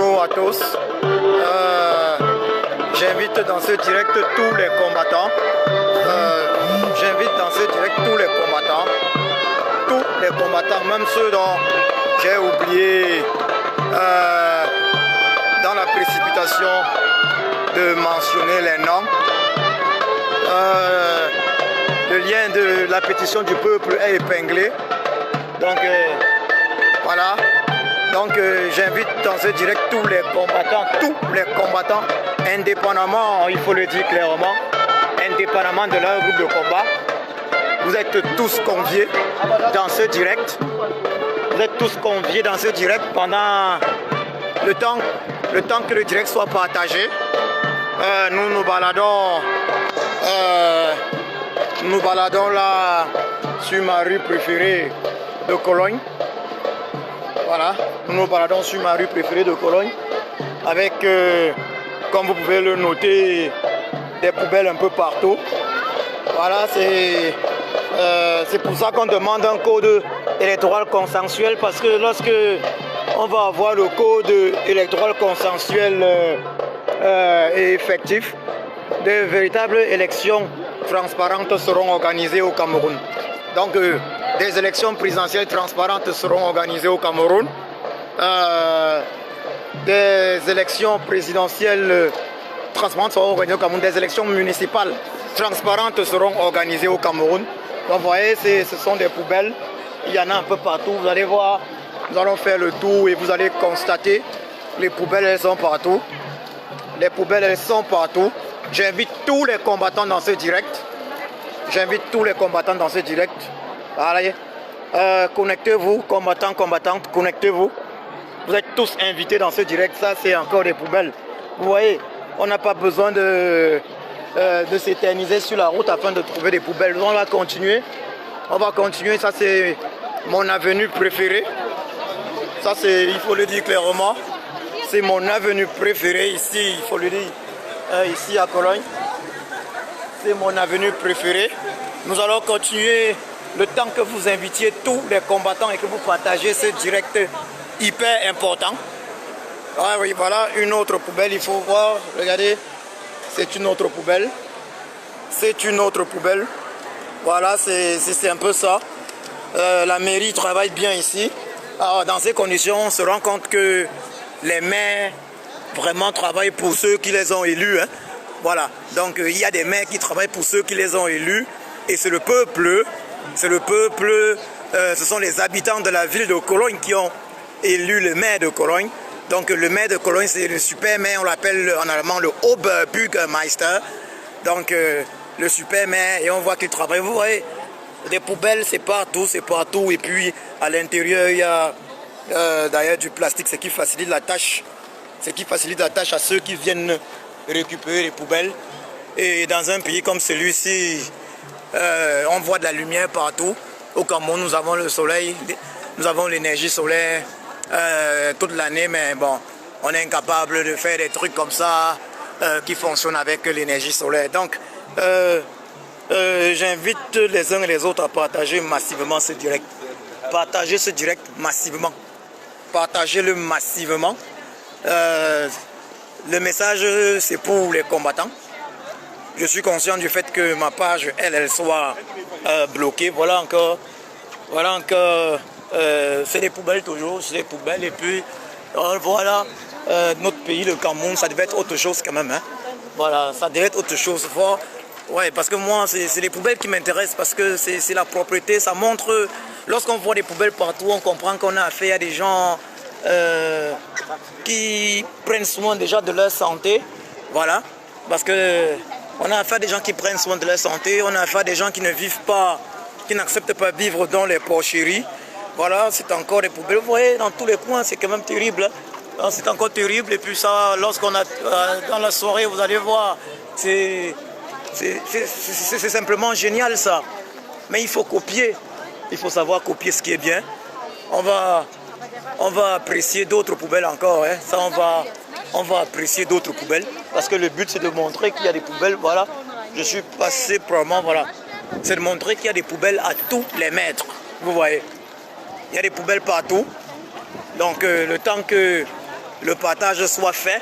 Bonjour à tous. J'invite dans ce direct tous les combattants. J'invite dans ce direct tous les combattants. Tous les combattants, même ceux dont j'ai oublié dans la précipitation de mentionner les noms. Le lien de la pétition du peuple est épinglé. Donc voilà. Donc j'invite dans ce direct tous les combattants, indépendamment, il faut le dire clairement, indépendamment de leur groupe de combat. Vous êtes tous conviés dans ce direct. Vous êtes tous conviés dans ce direct pendant le temps que le direct soit partagé. Nous nous baladons là sur ma rue préférée de Cologne. Voilà, nous nous baladons sur ma rue préférée de Cologne avec, comme vous pouvez le noter, des poubelles un peu partout. Voilà, c'est pour ça qu'on demande un code électoral consensuel, parce que lorsque on va avoir le code électoral consensuel et effectif, de véritables élections transparentes seront organisées au Cameroun. Donc, des élections présidentielles transparentes seront organisées au Cameroun. Des élections présidentielles transparentes seront organisées au Cameroun. Des élections municipales transparentes seront organisées au Cameroun. Donc, vous voyez, ce sont des poubelles. Il y en a un peu partout. Vous allez voir, nous allons faire le tour et vous allez constater, les poubelles, elles sont partout. Les poubelles, elles sont partout. J'invite tous les combattants dans ce direct. Allez, connectez-vous, combattantes, connectez-vous. Vous êtes tous invités dans ce direct. Ça, c'est encore des poubelles. Vous voyez, on n'a pas besoin de s'éterniser sur la route afin de trouver des poubelles. On va continuer. Ça, c'est mon avenue préférée. Ça, c'est, il faut le dire clairement. C'est mon avenue préférée ici, il faut le dire, ici à Cologne. C'est mon avenue préférée. Nous allons continuer le temps que vous invitiez tous les combattants et que vous partagez ce direct hyper important. Ah oui, voilà une autre poubelle, il faut voir, regardez, c'est une autre poubelle. Voilà, c'est un peu ça. La mairie travaille bien ici. Alors, dans ces conditions, on se rend compte que les maires vraiment travaillent pour ceux qui les ont élus. Hein. Voilà, donc il y a des maires qui travaillent pour ceux qui les ont élus. Et c'est le peuple, ce sont les habitants de la ville de Cologne qui ont élu le maire de Cologne. Donc le maire de Cologne, c'est le super maire, on l'appelle en allemand le Oberbürgermeister. Donc le super maire, et on voit qu'il travaille. Vous voyez, des poubelles, c'est partout. Et puis à l'intérieur, il y a d'ailleurs du plastique, ce qui facilite la tâche. À ceux qui viennent récupérer les poubelles. Et dans un pays comme celui-ci, on voit de la lumière partout. Au Cameroun, nous avons le soleil, nous avons l'énergie solaire toute l'année, mais bon, on est incapable de faire des trucs comme ça qui fonctionnent avec l'énergie solaire. Donc, j'invite les uns et les autres à partager massivement ce direct. Partagez ce direct massivement. Partagez-le massivement. Le message, c'est pour les combattants. Je suis conscient du fait que ma page, elle soit bloquée. Voilà encore, c'est des poubelles toujours, c'est des poubelles. Et puis, voilà, notre pays, le Cameroun, ça devait être autre chose quand même. Hein. Voilà, ça devait être autre chose. Ouais, parce que moi, c'est les poubelles qui m'intéressent, parce que c'est la propreté. Ça montre, lorsqu'on voit des poubelles partout, on comprend qu'on a affaire à des gens qui prennent soin déjà de leur santé. Voilà, parce que on a affaire à des gens qui prennent soin de leur santé, on a affaire à des gens qui ne vivent pas, qui n'acceptent pas vivre dans les porcheries. Voilà, c'est encore des poubelles. Vous voyez, dans tous les coins, c'est quand même terrible. Hein. C'est encore terrible. Et puis ça, lorsqu'on a dans la soirée, vous allez voir, c'est simplement génial ça. Mais il faut copier. Il faut savoir copier ce qui est bien. On va apprécier d'autres poubelles encore. Hein. Ça, on va apprécier d'autres poubelles. Parce que le but, c'est de montrer qu'il y a des poubelles. Voilà, je suis passé probablement, voilà. C'est de montrer qu'il y a des poubelles à tous les mètres. Vous voyez, il y a des poubelles partout. Donc, le temps que le partage soit fait.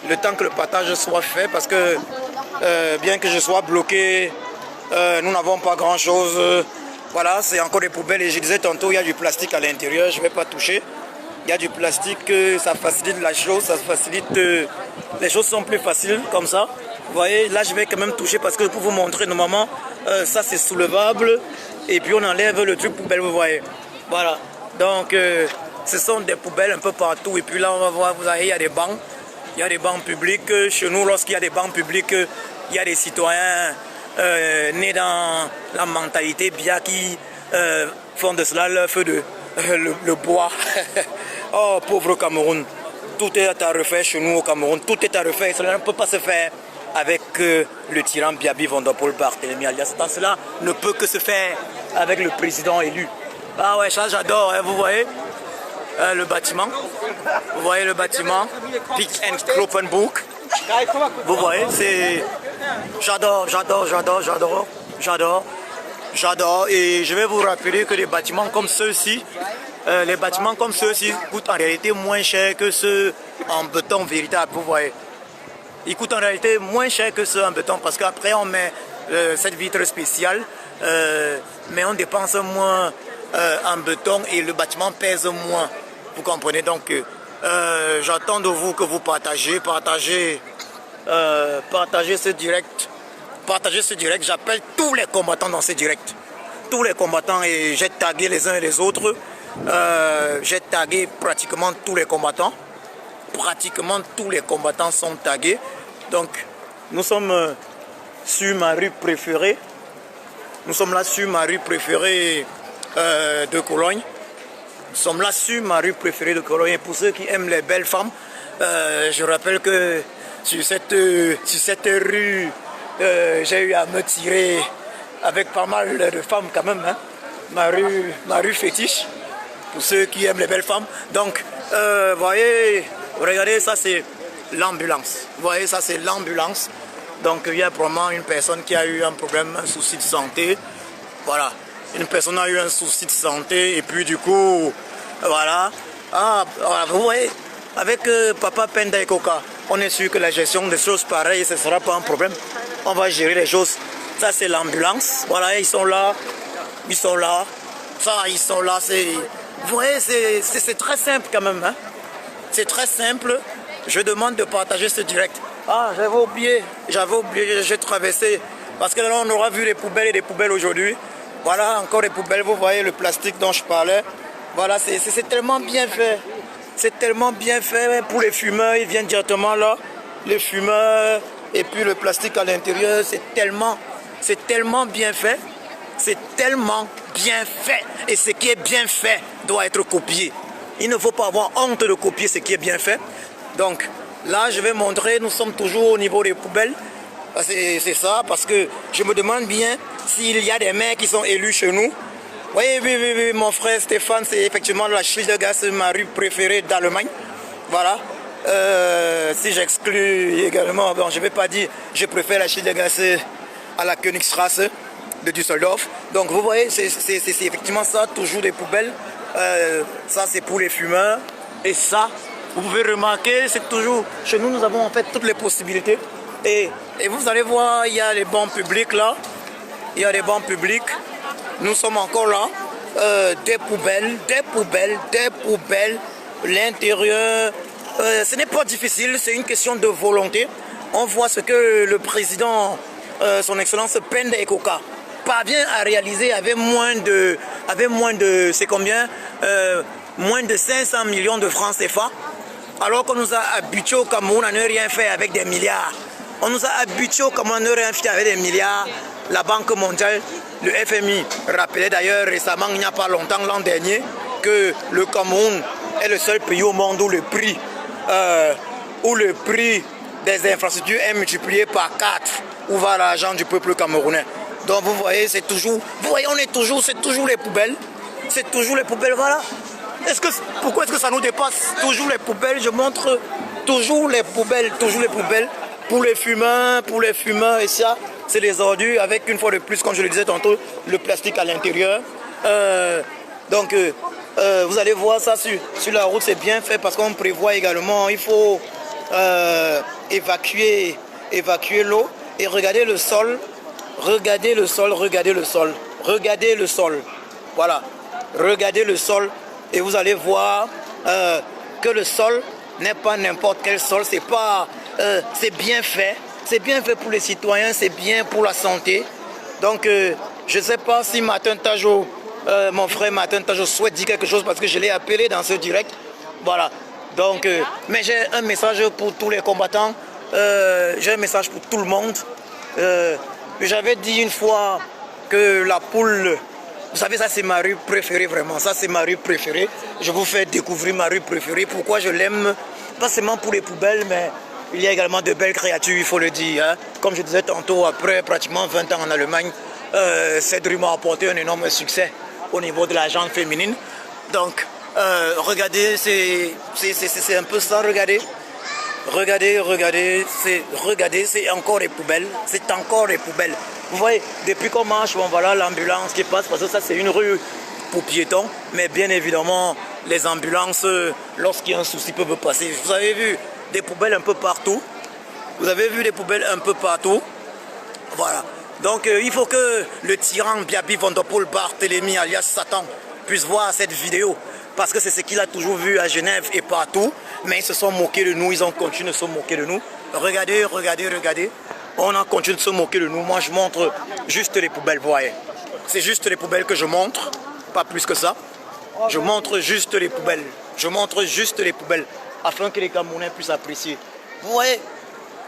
Le temps que le partage soit fait, parce que bien que je sois bloqué, nous n'avons pas grand chose. Voilà, c'est encore des poubelles et je disais tantôt, il y a du plastique à l'intérieur, je ne vais pas toucher. Il y a du plastique, ça facilite la chose, ça facilite, les choses sont plus faciles comme ça. Vous voyez, là je vais quand même toucher parce que pour vous montrer, normalement, ça c'est soulevable et puis on enlève le truc poubelle, vous voyez. Voilà, donc ce sont des poubelles un peu partout et puis là on va voir, vous voyez, il y a des bancs. Il y a des bancs publics. Chez nous, lorsqu'il y a des bancs publics, il y a des citoyens nés dans la mentalité bien qui font de cela leur feu de le bois. Oh, pauvre Cameroun. Tout est à refaire chez nous au Cameroun. Tout est à refaire. Cela ne peut pas se faire avec le tyran Biaby Vondopol Barthélémy Alias. Cela ne peut que se faire avec le président élu. Ah ouais, ça j'adore, hein, vous voyez le bâtiment. Vous voyez le bâtiment. Pick and Kloppenburg. Vous voyez, c'est... J'adore. Et je vais vous rappeler que les bâtiments comme ceux-ci, coûtent en réalité moins cher que ceux en béton véritable. Vous voyez. Ils coûtent en réalité moins cher que ceux en béton parce qu'après on met cette vitre spéciale, mais on dépense moins en béton et le bâtiment pèse moins. Vous comprenez, donc j'attends de vous que vous partagez ce direct. Partagez ce direct. J'appelle tous les combattants dans ce direct. Tous les combattants et j'ai tagué les uns et les autres. J'ai tagué pratiquement tous les combattants. Pratiquement tous les combattants sont tagués. Donc nous sommes sur ma rue préférée. Nous sommes là sur ma rue préférée de Cologne. Nous sommes là sur ma rue préférée de Cologne. Et pour ceux qui aiment les belles femmes, je rappelle que sur cette rue, j'ai eu à me tirer avec pas mal de femmes quand même. Hein. Ma rue fétiche, pour ceux qui aiment les belles femmes. Donc, voyez, regardez, ça c'est l'ambulance. Vous voyez, ça c'est l'ambulance. Donc, il y a probablement une personne qui a eu un problème, un souci de santé. Voilà. Une personne a eu un souci de santé et puis du coup, voilà. Ah, voilà, vous voyez, avec Papa Penda et Coca, on est sûr que la gestion des choses pareilles, ce ne sera pas un problème. On va gérer les choses. Ça, c'est l'ambulance. Voilà, ils sont là. Ils sont là. Ça, ils sont là. Vous voyez, c'est très simple quand même. Hein? C'est très simple. Je demande de partager ce direct. Ah, j'avais oublié, j'ai traversé. Parce que là, on aura vu les poubelles et des poubelles aujourd'hui. Voilà, encore les poubelles, vous voyez le plastique dont je parlais. Voilà, c'est tellement bien fait. C'est tellement bien fait pour les fumeurs, ils viennent directement là. Les fumeurs et puis le plastique à l'intérieur, c'est tellement bien fait. C'est tellement bien fait. Et ce qui est bien fait doit être copié. Il ne faut pas avoir honte de copier ce qui est bien fait. Donc là, je vais montrer, nous sommes toujours au niveau des poubelles. C'est ça, parce que je me demande bien s'il y a des maires qui sont élus chez nous. Oui, mon frère Stéphane, c'est effectivement la Schildergasse, ma rue préférée d'Allemagne. Voilà. Si j'exclus également, bon, je ne vais pas dire, je préfère la Schildergasse à la Königstrasse de Düsseldorf. Donc vous voyez, c'est effectivement ça, toujours des poubelles. Ça, c'est pour les fumeurs. Et ça, vous pouvez remarquer, c'est toujours... Chez nous, nous avons en fait toutes les possibilités. Et vous allez voir, il y a les bancs publics là. Il y a des bancs publics. Nous sommes encore là. Des poubelles. L'intérieur, ce n'est pas difficile, c'est une question de volonté. On voit ce que le président, son excellence Penda et Coca, parvient à réaliser avec moins de c'est combien moins de 500 millions de francs CFA. Alors qu'on nous a habitués au Cameroun à ne rien faire avec des milliards. On nous a habitués au Cameroun à ne rien faire avec des milliards. La Banque mondiale, le FMI, rappelait d'ailleurs récemment, il n'y a pas longtemps, l'an dernier, que le Cameroun est le seul pays au monde où le prix des infrastructures est multiplié par 4. Où va l'argent du peuple camerounais? Donc vous voyez, c'est toujours les poubelles. C'est toujours les poubelles, voilà. Pourquoi est-ce que ça nous dépasse? Toujours les poubelles, je montre toujours les poubelles. Pour les fumeurs et ça, c'est les ordures avec une fois de plus, comme je le disais tantôt, le plastique à l'intérieur. Donc Vous allez voir ça sur la route, c'est bien fait parce qu'on prévoit également, il faut évacuer l'eau et regarder le sol, regardez le sol, regardez le sol, regardez le sol. Voilà, regardez le sol et vous allez voir que le sol n'est pas n'importe quel sol, c'est bien fait. C'est bien fait pour les citoyens, c'est bien pour la santé. Donc, je ne sais pas si Martin Tajo, mon frère Martin Tajo souhaite dire quelque chose parce que je l'ai appelé dans ce direct. Voilà. Donc, mais j'ai un message pour tous les combattants. J'ai un message pour tout le monde. J'avais dit une fois que la poule, vous savez, ça c'est ma rue préférée vraiment. Ça c'est ma rue préférée. Je vous fais découvrir ma rue préférée. Pourquoi je l'aime? Pas seulement pour les poubelles, mais il y a également de belles créatures, il faut le dire. Hein. Comme je disais tantôt, après pratiquement 20 ans en Allemagne, cette rue m'a apporté un énorme succès au niveau de la gente féminine. Donc, regardez, c'est un peu ça, regardez. Regardez, c'est encore les poubelles. C'est encore les poubelles. Vous voyez, depuis qu'on marche, bon, voilà l'ambulance qui passe, parce que ça c'est une rue pour piétons. Mais bien évidemment, les ambulances, lorsqu'il y a un souci, peuvent passer. Vous avez vu des poubelles un peu partout. Vous avez vu des poubelles un peu partout. Voilà. Donc il faut que le tyran Biaby Van der Poel Barthélemy alias Satan puisse voir cette vidéo. Parce que c'est ce qu'il a toujours vu à Genève et partout. Mais ils se sont moqués de nous, ils ont continué de se moquer de nous. Regardez. On a continué de se moquer de nous. Moi je montre juste les poubelles, vous voyez. C'est juste les poubelles que je montre, pas plus que ça. Je montre juste les poubelles. Je montre juste les poubelles afin que les Camerounais puissent apprécier. Vous voyez,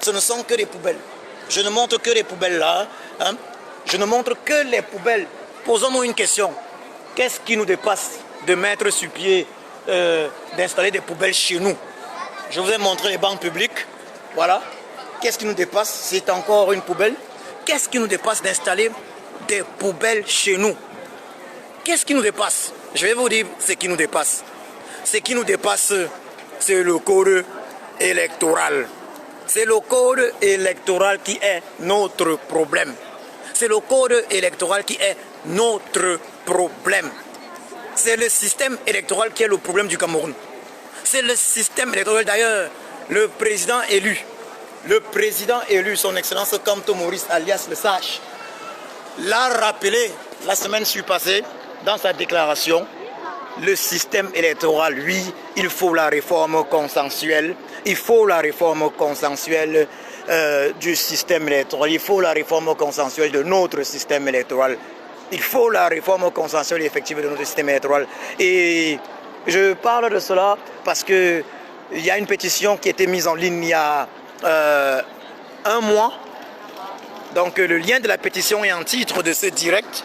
ce ne sont que des poubelles. Je ne montre que les poubelles là. Hein. Je ne montre que les poubelles. Posons-nous une question. Qu'est-ce qui nous dépasse de mettre sur pied, d'installer des poubelles chez nous? Je vous ai montré les bancs publics. Voilà. Qu'est-ce qui nous dépasse? C'est encore une poubelle. Qu'est-ce qui nous dépasse d'installer des poubelles chez nous? Qu'est-ce qui nous dépasse? Je vais vous dire ce qui nous dépasse. Ce qui nous dépasse, c'est le code électoral. C'est le code électoral qui est notre problème. C'est le code électoral qui est notre problème. C'est le système électoral qui est le problème du Cameroun. C'est le système électoral. D'ailleurs, le président élu, son Excellence Kamto Maurice alias le Sage, l'a rappelé la semaine passée dans sa déclaration. Le système électoral, lui, il faut la réforme consensuelle. Il faut la réforme consensuelle du système électoral. Il faut la réforme consensuelle de notre système électoral. Il faut la réforme consensuelle et effective de notre système électoral. Et je parle de cela parce qu'il y a une pétition qui a été mise en ligne il y a un mois. Donc le lien de la pétition est en titre de ce direct.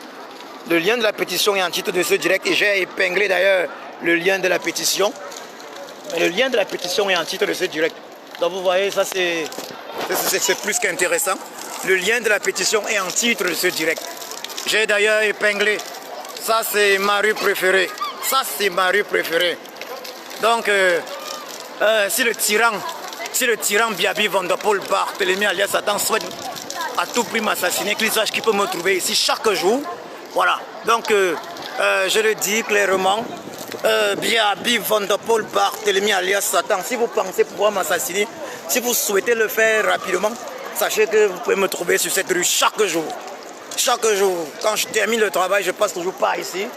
Le lien de la pétition est en titre de ce direct et j'ai épinglé d'ailleurs le lien de la pétition. Le lien de la pétition est en titre de ce direct. Donc vous voyez, ça c'est plus qu'intéressant. Le lien de la pétition est en titre de ce direct. J'ai d'ailleurs épinglé. Ça c'est ma rue préférée. Ça c'est ma rue préférée. Donc si le tyran Biaby Van der Poel Barthélemy alias Satan souhaite à tout prix m'assassiner, qu'il sache qu'il peut me trouver ici chaque jour. Voilà, donc je le dis clairement, Biaby Van der Poel Barthélemy alias Satan, si vous pensez pouvoir m'assassiner, si vous souhaitez le faire rapidement, sachez que vous pouvez me trouver sur cette rue chaque jour. Chaque jour, quand je termine le travail, je passe toujours par ici.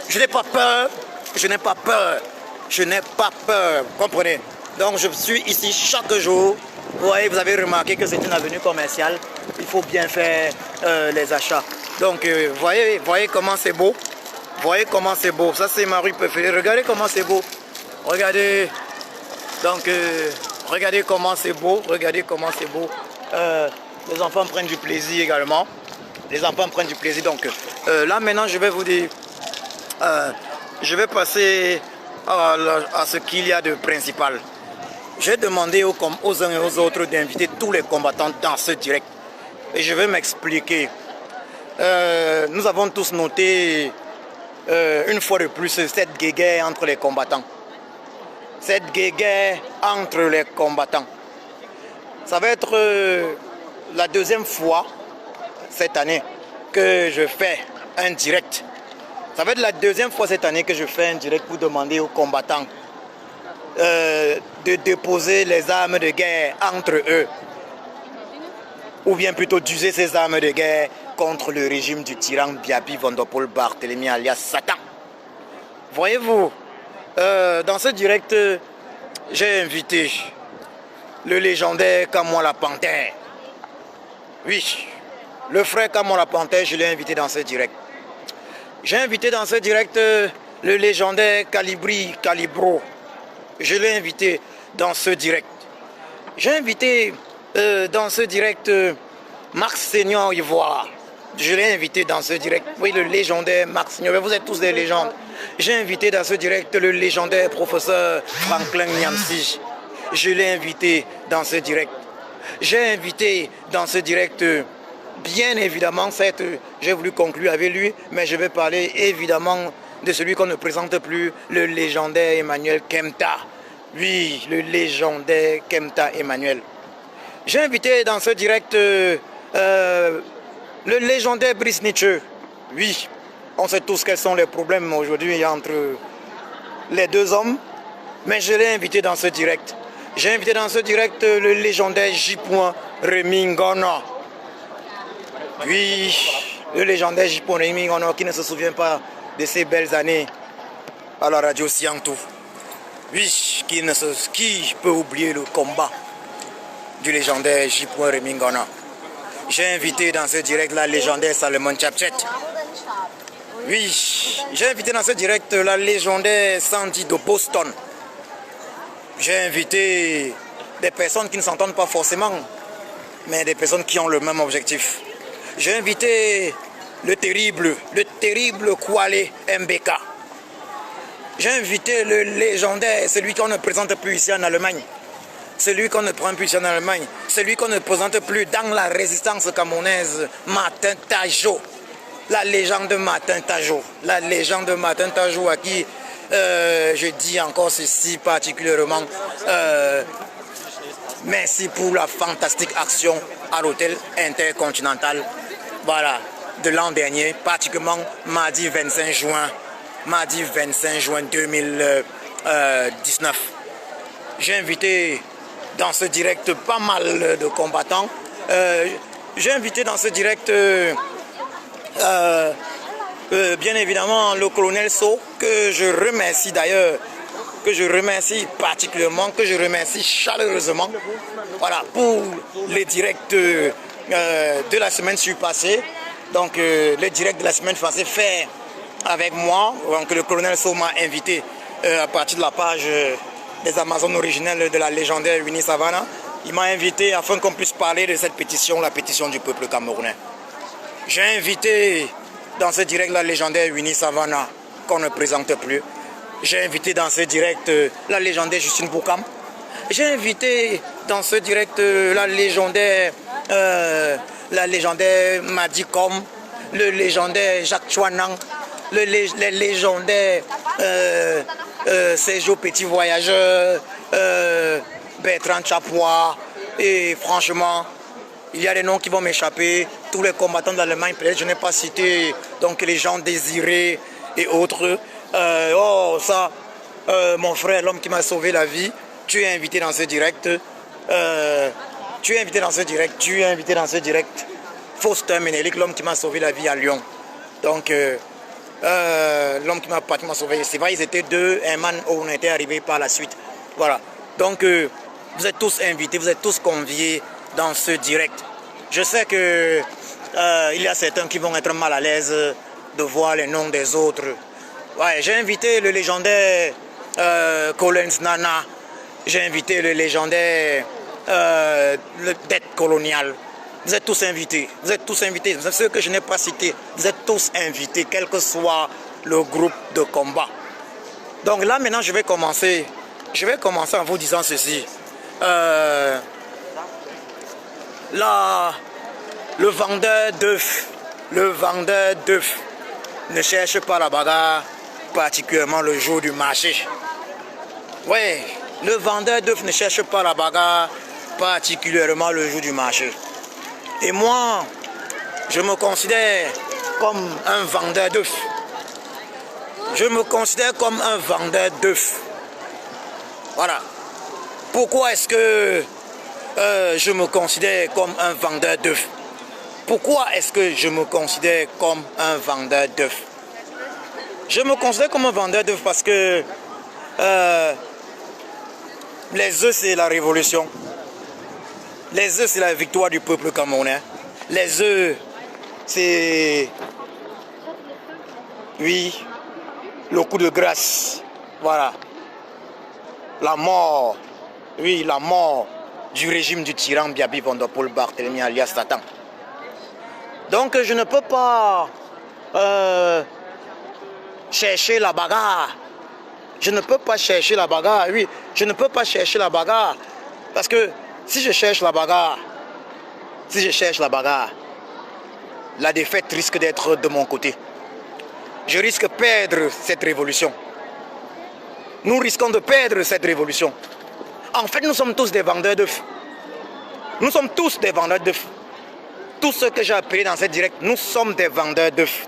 Je n'ai pas peur, je n'ai pas peur, je n'ai pas peur, vous comprenez? Donc je suis ici chaque jour. Vous voyez, vous avez remarqué que c'est une avenue commerciale, il faut bien faire les achats. Donc, voyez comment c'est beau. Voyez comment c'est beau. Ça, c'est ma rue préférée. Regardez comment c'est beau. Regardez. Donc, regardez comment c'est beau. Regardez comment c'est beau. Les enfants prennent du plaisir également. Les enfants prennent du plaisir. Donc, là, maintenant, je vais vous dire... je vais passer à ce qu'il y a de principal. J'ai demandé aux uns et aux autres d'inviter tous les combattants dans ce direct. Et je vais m'expliquer. Nous avons tous noté une fois de plus cette guéguerre entre les combattants. Cette guéguerre entre les combattants. Ça va être la deuxième fois cette année que je fais un direct Ça va être la deuxième fois cette année que je fais un direct pour demander aux combattants de déposer les armes de guerre entre eux. Ou bien plutôt d'user ces armes de guerre contre le régime du tyran Biaby Vondopol Barthélemy alias Satan. Voyez-vous, dans ce direct, j'ai invité le légendaire Kamwa la Panthère. Oui, le frère Kamwa la Panthère, je l'ai invité dans ce direct. J'ai invité dans ce direct le légendaire Calibri Calibro. Je l'ai invité dans ce direct. J'ai invité dans ce direct Max Senior Ivoire. Je l'ai invité dans ce direct. Oui, le légendaire Max Senior. Vous êtes tous des légendes. J'ai invité dans ce direct le légendaire professeur Franklin Niamsi. Je l'ai invité dans ce direct. J'ai invité dans ce direct, bien évidemment, j'ai voulu conclure avec lui, mais je vais parler évidemment de celui qu'on ne présente plus, le légendaire Emmanuel Kemta. Oui, le légendaire Kemta Emmanuel. J'ai invité dans ce direct le légendaire Brice Nietzsche. Oui, on sait tous quels sont les problèmes aujourd'hui entre les deux hommes, mais je l'ai invité dans ce direct. J'ai invité dans ce direct le légendaire J. Rémi Ngono. Oui, le légendaire J. Rémi Ngono qui ne se souvient pas de ces belles années à la radio Siantou. Oui, qui peut oublier le combat du légendaire J. Rémi Ngono. J'ai invité dans ce direct la légendaire Salomon Chapchet. Oui, j'ai invité dans ce direct la légendaire Sandy de Boston. J'ai invité des personnes qui ne s'entendent pas forcément, mais des personnes qui ont le même objectif. J'ai invité le terrible Kwale MBK. J'ai invité le légendaire, celui qu'on ne présente plus ici en Allemagne. Celui qu'on ne prend plus ici en Allemagne. Celui qu'on ne présente plus dans la résistance camerounaise, Martin Tajo. La légende de Martin Tajo. La légende de Martin Tajo à qui je dis encore ceci particulièrement. Merci pour la fantastique action à l'hôtel intercontinental. Voilà, de l'an dernier, pratiquement mardi 25 juin. Mardi 25 juin 2019. J'ai invité dans ce direct pas mal de combattants. J'ai invité dans ce direct bien évidemment le colonel So, que je remercie d'ailleurs, que je remercie particulièrement, que je remercie chaleureusement, voilà, pour les directs de la semaine surpassée. Donc le direct de la semaine passée fait avec moi, donc le colonel So m'a invité à partir de la page des Amazones originelles de la légendaire Winnie Savannah. Il m'a invité afin qu'on puisse parler de cette pétition, la pétition du peuple camerounais. J'ai invité dans ce direct la légendaire Winnie Savannah, qu'on ne présente plus. J'ai invité dans ce direct la légendaire Justine Boukam. J'ai invité dans ce direct la légendaire Madi Kom, le légendaire Jacques Chouanang, les légendaires Sergio Petit Voyageur, Bertrand Chapois, et franchement, il y a des noms qui vont m'échapper. Tous les combattants d'Allemagne, peut-être je n'ai pas cité, donc les gens désirés et autres. Mon frère, l'homme qui m'a sauvé la vie, tu es invité dans ce direct. Tu es invité dans ce direct. Faustin Ménélique, l'homme qui m'a sauvé la vie à Lyon. Donc, l'homme qui m'a sauvé, c'est vrai, ils étaient deux, un man où on était arrivé par la suite. Voilà. Donc, vous êtes tous invités, vous êtes tous conviés dans ce direct. Je sais que il y a certains qui vont être mal à l'aise de voir les noms des autres. Ouais, j'ai invité le légendaire Collins Nana. J'ai invité le légendaire le dette coloniale. Vous êtes tous invités. Vous êtes tous invités. Ceux que je n'ai pas cités, vous êtes tous invités, quel que soit le groupe de combat. Donc là maintenant je vais commencer en vous disant ceci. Le vendeur d'œufs ne cherche pas la bagarre, particulièrement le jour du marché. Oui, le vendeur d'œufs ne cherche pas la bagarre, particulièrement le jour du marché. Et moi, je me considère comme un vendeur d'œufs. Je me considère comme un vendeur d'œufs. Voilà. Pourquoi est-ce que je me considère comme un vendeur d'œufs? Pourquoi est-ce que je me considère comme un vendeur d'œufs? Je me considère comme un vendeur d'œufs parce que les œufs, c'est la révolution. Les œufs, c'est la victoire du peuple camerounais. Les œufs, c'est... Oui, le coup de grâce. Voilà. La mort. Oui, la mort du régime du tyran Biabi Vondopol Barthélemy alias Satan. Donc, je ne peux pas chercher la bagarre. Je ne peux pas chercher la bagarre. Oui, je ne peux pas chercher la bagarre. Parce que si je cherche la bagarre, la défaite risque d'être de mon côté. Je risque de perdre cette révolution. Nous risquons de perdre cette révolution. En fait, nous sommes tous des vendeurs d'œufs. Nous sommes tous des vendeurs d'œufs. Tous ceux que j'ai appelés dans cette directe, nous sommes des vendeurs d'œufs.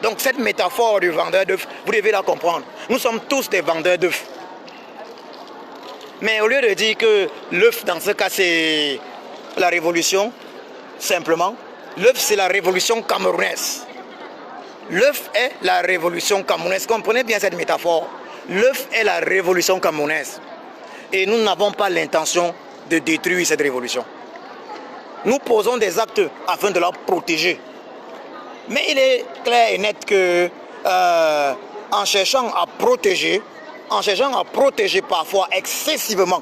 Donc cette métaphore du vendeur d'œufs, vous devez la comprendre. Nous sommes tous des vendeurs d'œufs. Mais au lieu de dire que l'œuf, dans ce cas, c'est la révolution, simplement, l'œuf, c'est la révolution camerounaise. L'œuf est la révolution camerounaise. Comprenez bien cette métaphore. L'œuf est la révolution camerounaise. Et nous n'avons pas l'intention de détruire cette révolution. Nous posons des actes afin de la protéger. Mais il est clair et net que en cherchant à protéger parfois excessivement,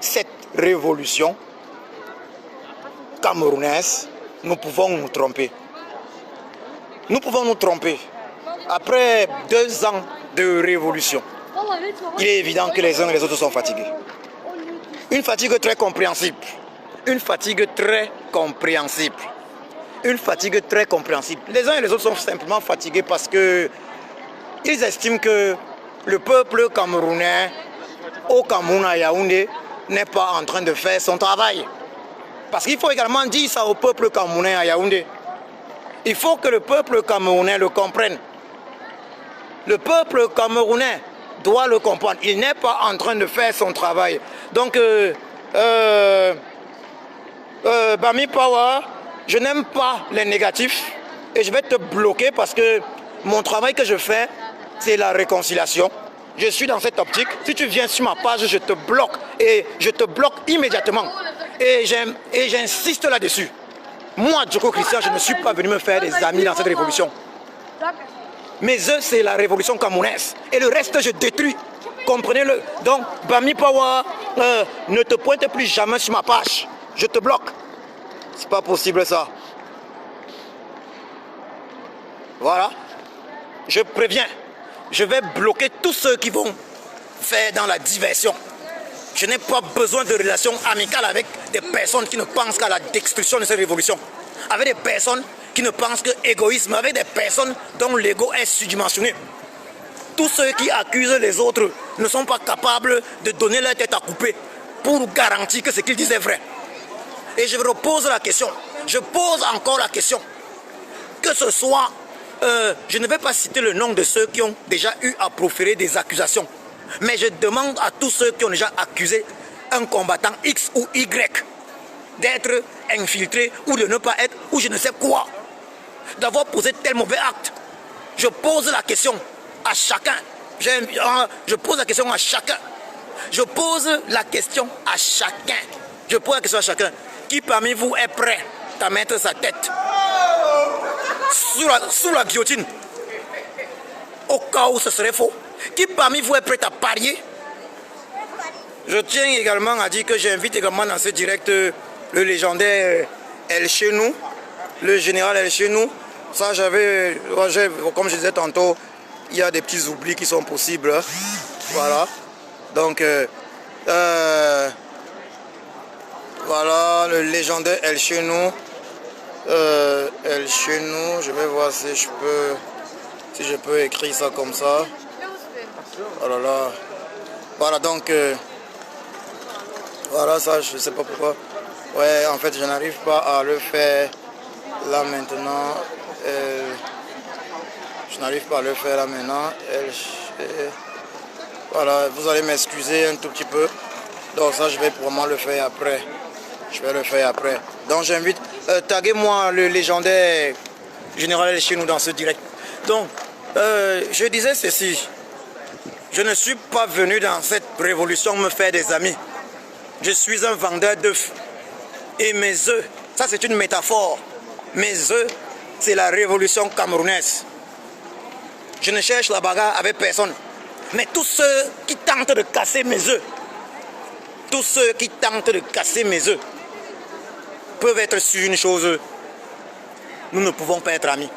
cette révolution camerounaise, nous pouvons nous tromper. Nous pouvons nous tromper. Après 2 ans de révolution, il est évident que les uns et les autres sont fatigués. Une fatigue très compréhensible. Une fatigue très compréhensible. Une fatigue très compréhensible. Les uns et les autres sont simplement fatigués parce que ils estiment que le peuple camerounais au Cameroun à Yaoundé n'est pas en train de faire son travail. Parce qu'il faut également dire ça au peuple camerounais à Yaoundé. Il faut que le peuple camerounais le comprenne. Le peuple camerounais doit le comprendre. Il n'est pas en train de faire son travail. Donc, Bami Power, je n'aime pas les négatifs et je vais te bloquer parce que mon travail que je fais, c'est la réconciliation. Je suis dans cette optique. Si tu viens sur ma page, je te bloque et je te bloque immédiatement. Et j'insiste là-dessus. Moi, Djoko Christian, je ne suis pas venu me faire des amis dans cette révolution. Mes œufs, c'est la révolution camerounaise. Et le reste, je détruis. Comprenez-le. Donc, Bami Power, ne te pointe plus jamais sur ma page. Je te bloque. C'est pas possible ça. Voilà. Je préviens. Je vais bloquer tous ceux qui vont faire dans la diversion. Je n'ai pas besoin de relations amicales avec des personnes qui ne pensent qu'à la destruction de cette révolution. Avec des personnes qui ne pensent que égoïsme, avec des personnes dont l'ego est surdimensionné. Tous ceux qui accusent les autres ne sont pas capables de donner leur tête à couper pour garantir que ce qu'ils disent est vrai. Et je repose la question, je pose encore la question, que ce soit, je ne vais pas citer le nom de ceux qui ont déjà eu à proférer des accusations, mais je demande à tous ceux qui ont déjà accusé un combattant X ou Y d'être infiltré ou de ne pas être, ou je ne sais quoi, d'avoir posé tel mauvais acte. Je pose la question à chacun. Je pose la question à chacun. Je pose la question à chacun. Je pose la question à chacun. Qui parmi vous est prêt à mettre sa tête sous la guillotine au cas où ce serait faux? Qui parmi vous est prêt à parier? Je tiens également à dire que j'invite également dans ce direct le légendaire El Chenou, le général El Chenou. Ça, comme je disais tantôt, il y a des petits oublis qui sont possibles. Voilà. Donc, voilà le légendaire El Chenou. El Chenou, je vais voir si je peux écrire ça comme ça. Oh là là. Voilà, donc, voilà ça, je sais pas pourquoi. Ouais, en fait, je n'arrive pas à le faire Là maintenant, je n'arrive pas à le faire là maintenant. Voilà, vous allez m'excuser un tout petit peu. Donc ça, je vais probablement le faire après. Je vais le faire après. Donc j'invite, taguez-moi le légendaire général chez nous dans ce direct. Donc, je disais ceci. Je ne suis pas venu dans cette révolution me faire des amis. Je suis un vendeur d'œufs. Et mes œufs, ça c'est une métaphore. Mes œufs, c'est la révolution camerounaise. Je ne cherche la bagarre avec personne. Mais tous ceux qui tentent de casser mes œufs, tous ceux qui tentent de casser mes œufs, peuvent être sur une chose. Nous ne pouvons pas être amis.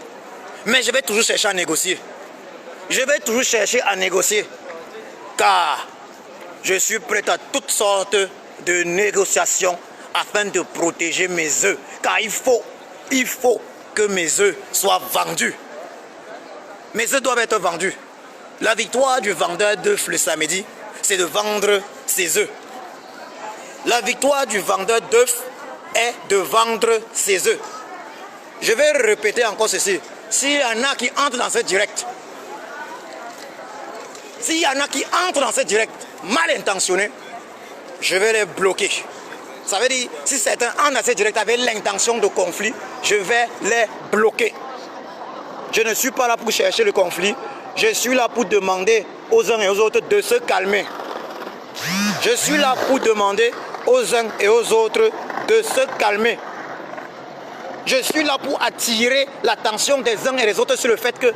Mais je vais toujours chercher à négocier. Je vais toujours chercher à négocier. Car je suis prêt à toutes sortes de négociations afin de protéger mes œufs. Car il faut que mes œufs soient vendus. Mes œufs doivent être vendus. La victoire du vendeur d'œufs le samedi, c'est de vendre ses œufs. La victoire du vendeur d'œufs est de vendre ses œufs. Je vais répéter encore ceci. S'il y en a qui entrent dans ce direct, mal intentionnés, je vais les bloquer. Ça veut dire, si certains entrent dans ce direct avec l'intention de conflit, je vais les bloquer. Je ne suis pas là pour chercher le conflit. Je suis là pour demander aux uns et aux autres de se calmer. Je suis là pour demander aux uns et aux autres de se calmer. Je suis là pour attirer l'attention des uns et des autres sur le fait que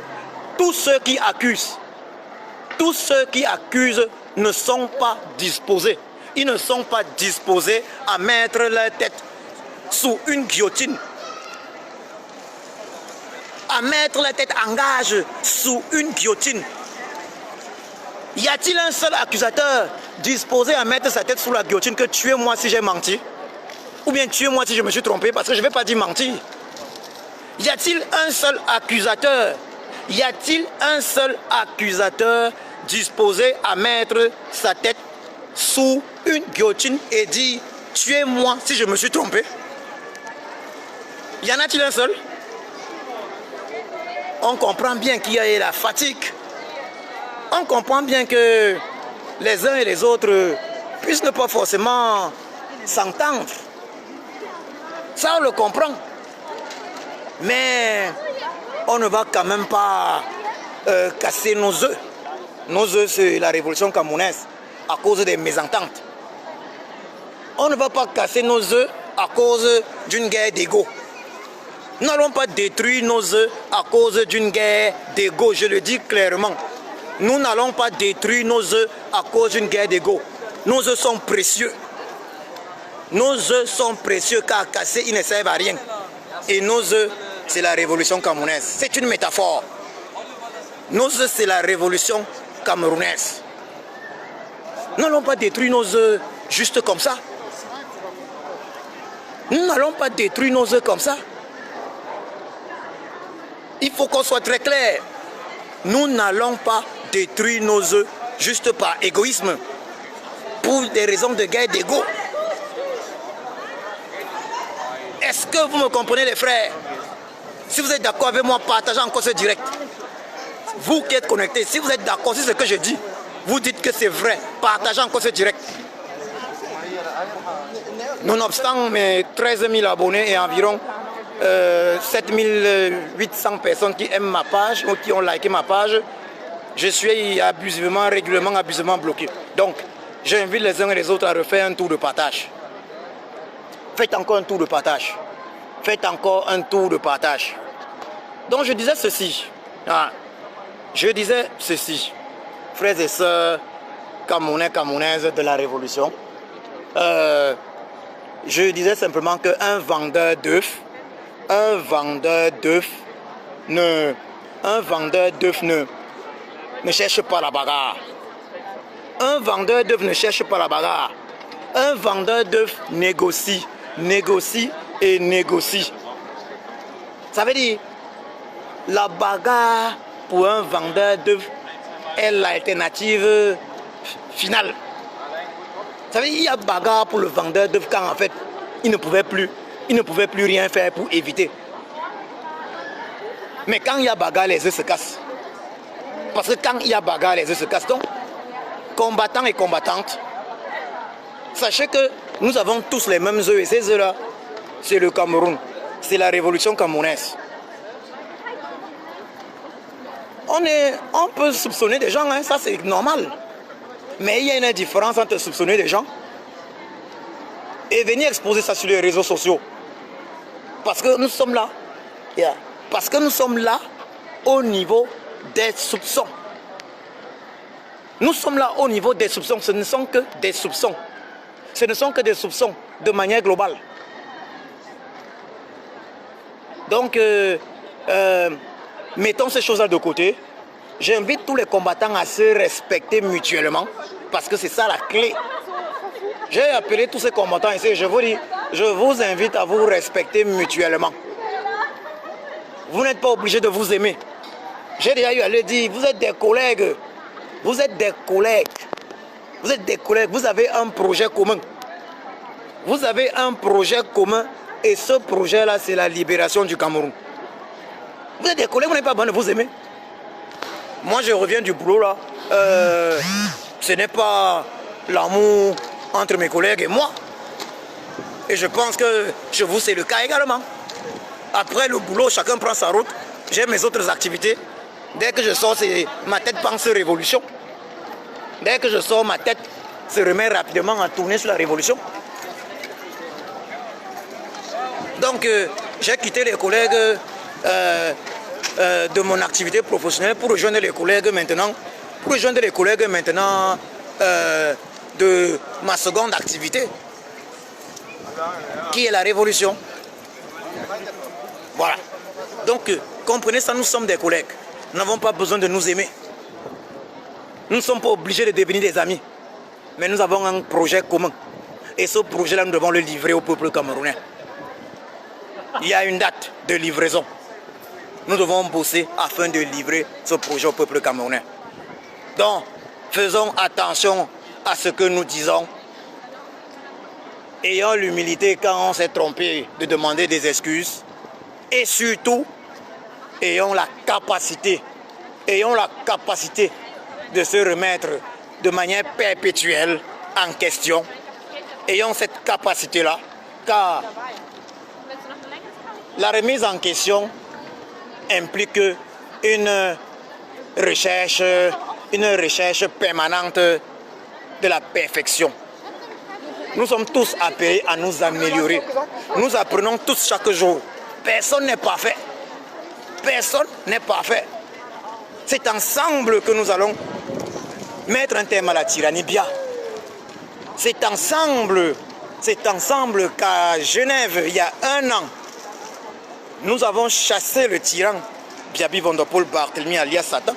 tous ceux qui accusent ne sont pas disposés. Ils ne sont pas disposés à mettre leur tête sous une guillotine. À mettre la tête en gage sous une guillotine. Y a-t-il un seul accusateur disposé à mettre sa tête sous la guillotine que tuez-moi si j'ai menti? Ou bien tuez-moi si je me suis trompé, parce que je ne vais pas dire mentir. Y a-t-il un seul accusateur? Y a-t-il un seul accusateur disposé à mettre sa tête sous une guillotine et dire tuez-moi si je me suis trompé? Y en a-t-il un seul? On comprend bien qu'il y a la fatigue. On comprend bien que les uns et les autres puissent ne pas forcément s'entendre. Ça, on le comprend. Mais on ne va quand même pas casser nos œufs. Nos œufs, c'est la révolution camerounaise à cause des mésententes. On ne va pas casser nos œufs à cause d'une guerre d'ego. Nous n'allons pas détruire nos œufs à cause d'une guerre d'ego, je le dis clairement. Nous n'allons pas détruire nos œufs à cause d'une guerre d'ego. Nos œufs sont précieux. Nos œufs sont précieux car cassés, ils ne servent à rien. Et nos œufs, c'est la révolution camerounaise. C'est une métaphore. Nos œufs, c'est la révolution camerounaise. Nous n'allons pas détruire nos œufs juste comme ça. Nous n'allons pas détruire nos œufs comme ça. Il faut qu'on soit très clair. Nous n'allons pas détruire nos œufs juste par égoïsme, pour des raisons de guerre d'ego. Est-ce que vous me comprenez, les frères? Si vous êtes d'accord avec moi, partagez encore ce direct. Vous qui êtes connectés, si vous êtes d'accord sur ce que je dis, vous dites que c'est vrai, partagez encore ce direct. Nonobstant mes 13 000 abonnés et environ 7 800 personnes qui aiment ma page ou qui ont liké ma page, je suis régulièrement abusivement bloqué. Donc, j'invite les uns et les autres à refaire un tour de partage. Faites encore un tour de partage. Faites encore un tour de partage. Donc, je disais ceci. Frères et sœurs camerounais, camerounaises de la Révolution. Je disais simplement qu'un vendeur d'œufs, ne cherche pas la bagarre. Un vendeur d'œufs ne cherche pas la bagarre. Un vendeur d'œufs négocie. Ça veut dire, la bagarre pour un vendeur d'œufs est l'alternative finale. Ça veut dire, il y a bagarre pour le vendeur d'œufs quand en fait, il ne pouvait plus rien faire pour éviter Mais quand il y a bagarre, les œufs se cassent. Parce que quand il y a bagarre, les œufs se cassent. Donc, combattants et combattantes, sachez que nous avons tous les mêmes œufs. Et ces œufs-là, c'est le Cameroun. C'est la révolution camerounaise. On peut soupçonner des gens, hein, ça c'est normal. Mais il y a une différence entre soupçonner des gens et venir exposer ça sur les réseaux sociaux. Parce que nous sommes là. Parce que nous sommes là au niveau des soupçons. Nous sommes là au niveau des soupçons. Ce ne sont que des soupçons. Ce ne sont que des soupçons de manière globale. Donc, mettons ces choses-là de côté. J'invite tous les combattants à se respecter mutuellement parce que c'est ça la clé. J'ai appelé tous ces combattants ici, je vous dis, je vous invite à vous respecter mutuellement. Vous n'êtes pas obligés de vous aimer. J'ai déjà eu à le dire, vous êtes des collègues. Vous êtes des collègues. Vous êtes des collègues, vous avez un projet commun. Vous avez un projet commun et ce projet-là, c'est la libération du Cameroun. Vous êtes des collègues, vous n'êtes pas besoin de vous aimer. Moi, je reviens du boulot là. Ce n'est pas l'amour entre mes collègues et moi. Et je pense que chez vous, c'est le cas également. Après le boulot, chacun prend sa route. J'ai mes autres activités. Dès que je sors, ma tête pense révolution. Dès que je sors, ma tête se remet rapidement à tourner sur la révolution. Donc, j'ai quitté les collègues de mon activité professionnelle pour rejoindre les collègues maintenant. De ma seconde activité, qui est la révolution. Voilà. Donc, comprenez ça, nous sommes des collègues. Nous n'avons pas besoin de nous aimer. Nous ne sommes pas obligés de devenir des amis. Mais nous avons un projet commun. Et ce projet-là, nous devons le livrer au peuple camerounais. Il y a une date de livraison. Nous devons bosser afin de livrer ce projet au peuple camerounais. Donc, faisons attention à ce que nous disons. Ayons l'humilité quand on s'est trompé de demander des excuses. Et surtout, ayons la capacité de se remettre de manière perpétuelle en question. Ayons cette capacité-là, car la remise en question implique une recherche permanente de la perfection. Nous sommes tous appelés à nous améliorer. Nous apprenons tous chaque jour. Personne n'est parfait. Personne n'est parfait. C'est ensemble que nous allons mettre un terme à la tyrannie Bia. C'est ensemble qu'à Genève, il y a 1 an, nous avons chassé le tyran Biaby Vondopol Barthélemy alias Satan.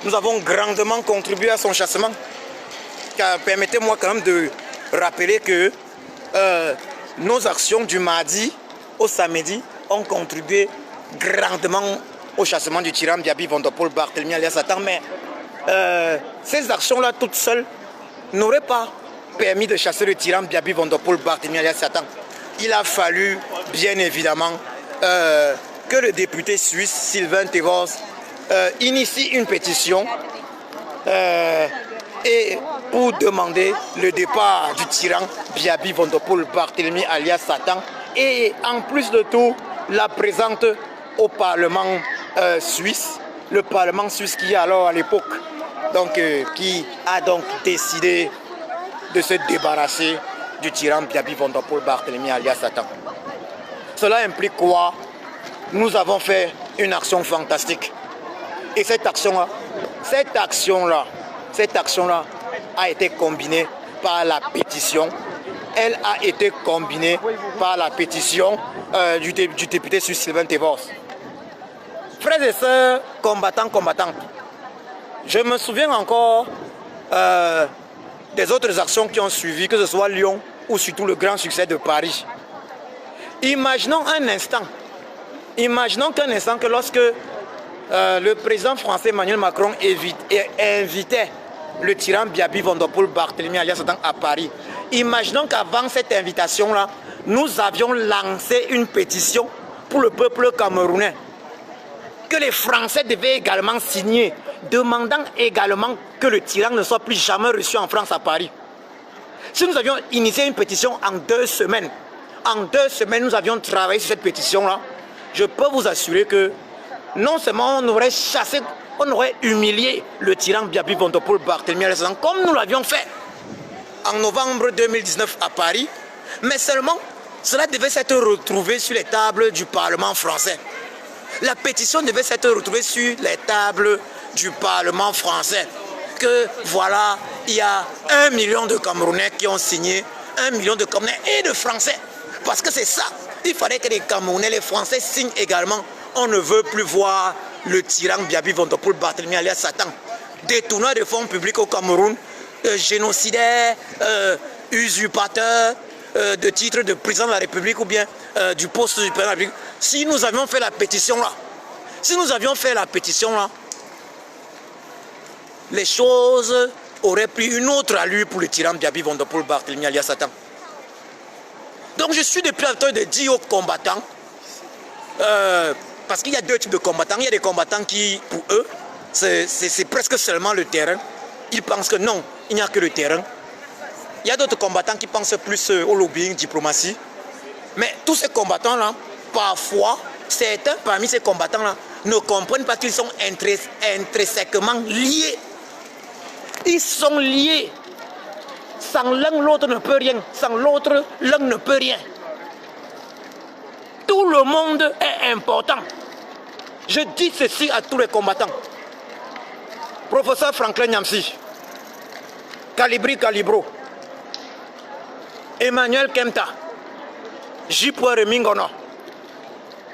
Nous avons grandement contribué à son chassement. Car permettez-moi quand même de rappeler que nos actions du mardi au samedi ont contribué grandement au chassement du tyran Biaby Vondopol Barthélemy alias Satan. Mais ces actions-là toutes seules n'auraient pas permis de chasser le tyran Biaby Vondopol Barthélemy alias Satan. Il a fallu bien évidemment que le député suisse Sylvain Tevos initie une pétition et pour demander le départ du tyran Biaby Vondopol Barthélemy alias Satan, et en plus de tout la présente au Parlement suisse, le Parlement suisse qui est alors à l'époque, donc qui a donc décidé de se débarrasser du tyran Biaby Vondopol Barthélemy alias Satan. Cela implique quoi? Nous avons fait une action fantastique. Et cette action-là a été combinée par la pétition. Elle a été combinée par la pétition du député suisse Sylvain Tevos. Frères et sœurs, combattantes, je me souviens encore des autres actions qui ont suivi, que ce soit Lyon ou surtout le grand succès de Paris. Imaginons qu'un instant que lorsque le président français Emmanuel Macron invitait le tyran Biaby Vondopol Barthélemy alias Satan à Paris. Imaginons qu'avant cette invitation-là, nous avions lancé une pétition pour le peuple camerounais. que les Français devaient également signer, demandant également que le tyran ne soit plus jamais reçu en France à Paris. Si nous avions initié une pétition en 2 semaines, nous avions travaillé sur cette pétition-là, je peux vous assurer que non seulement on aurait chassé, on aurait humilié le tyran Biaby Vondopol Barthélemy Alain, comme nous l'avions fait en novembre 2019 à Paris, mais seulement cela devait s'être retrouvé sur les tables du Parlement français. La pétition devait s'être retrouvée sur les tables du Parlement français. Que voilà, il y a 1 million de Camerounais qui ont signé, 1 million de Camerounais et de Français. Parce que c'est ça, il fallait que les Camerounais, les Français signent également. On ne veut plus voir le tyran Biaby Vondopol Barthélemy alias Satan, détourneur de fonds publics au Cameroun, génocidaire, usurpateur de titre de président de la République ou bien du poste du président de la République. Si nous avions fait la pétition là, les choses auraient pris une autre allure pour le tyran Biaby Vondopol Barthélemy alias Satan. Donc je suis depuis en train de dire aux combattants, parce qu'il y a 2 types de combattants. Il y a des combattants qui, pour eux, c'est presque seulement le terrain. Ils pensent que non, il n'y a que le terrain. Il y a d'autres combattants qui pensent plus au lobbying, diplomatie. Mais tous ces combattants-là, parfois, certains parmi ces combattants-là ne comprennent pas qu'ils sont intrinsèquement liés. Ils sont liés. Sans l'un, l'autre ne peut rien. Sans l'autre, l'un ne peut rien. Tout le monde est important. Je dis ceci à tous les combattants. Professeur Franklin Nyamsi, Calibri Calibro, Emmanuel Kemta, J. Remingono,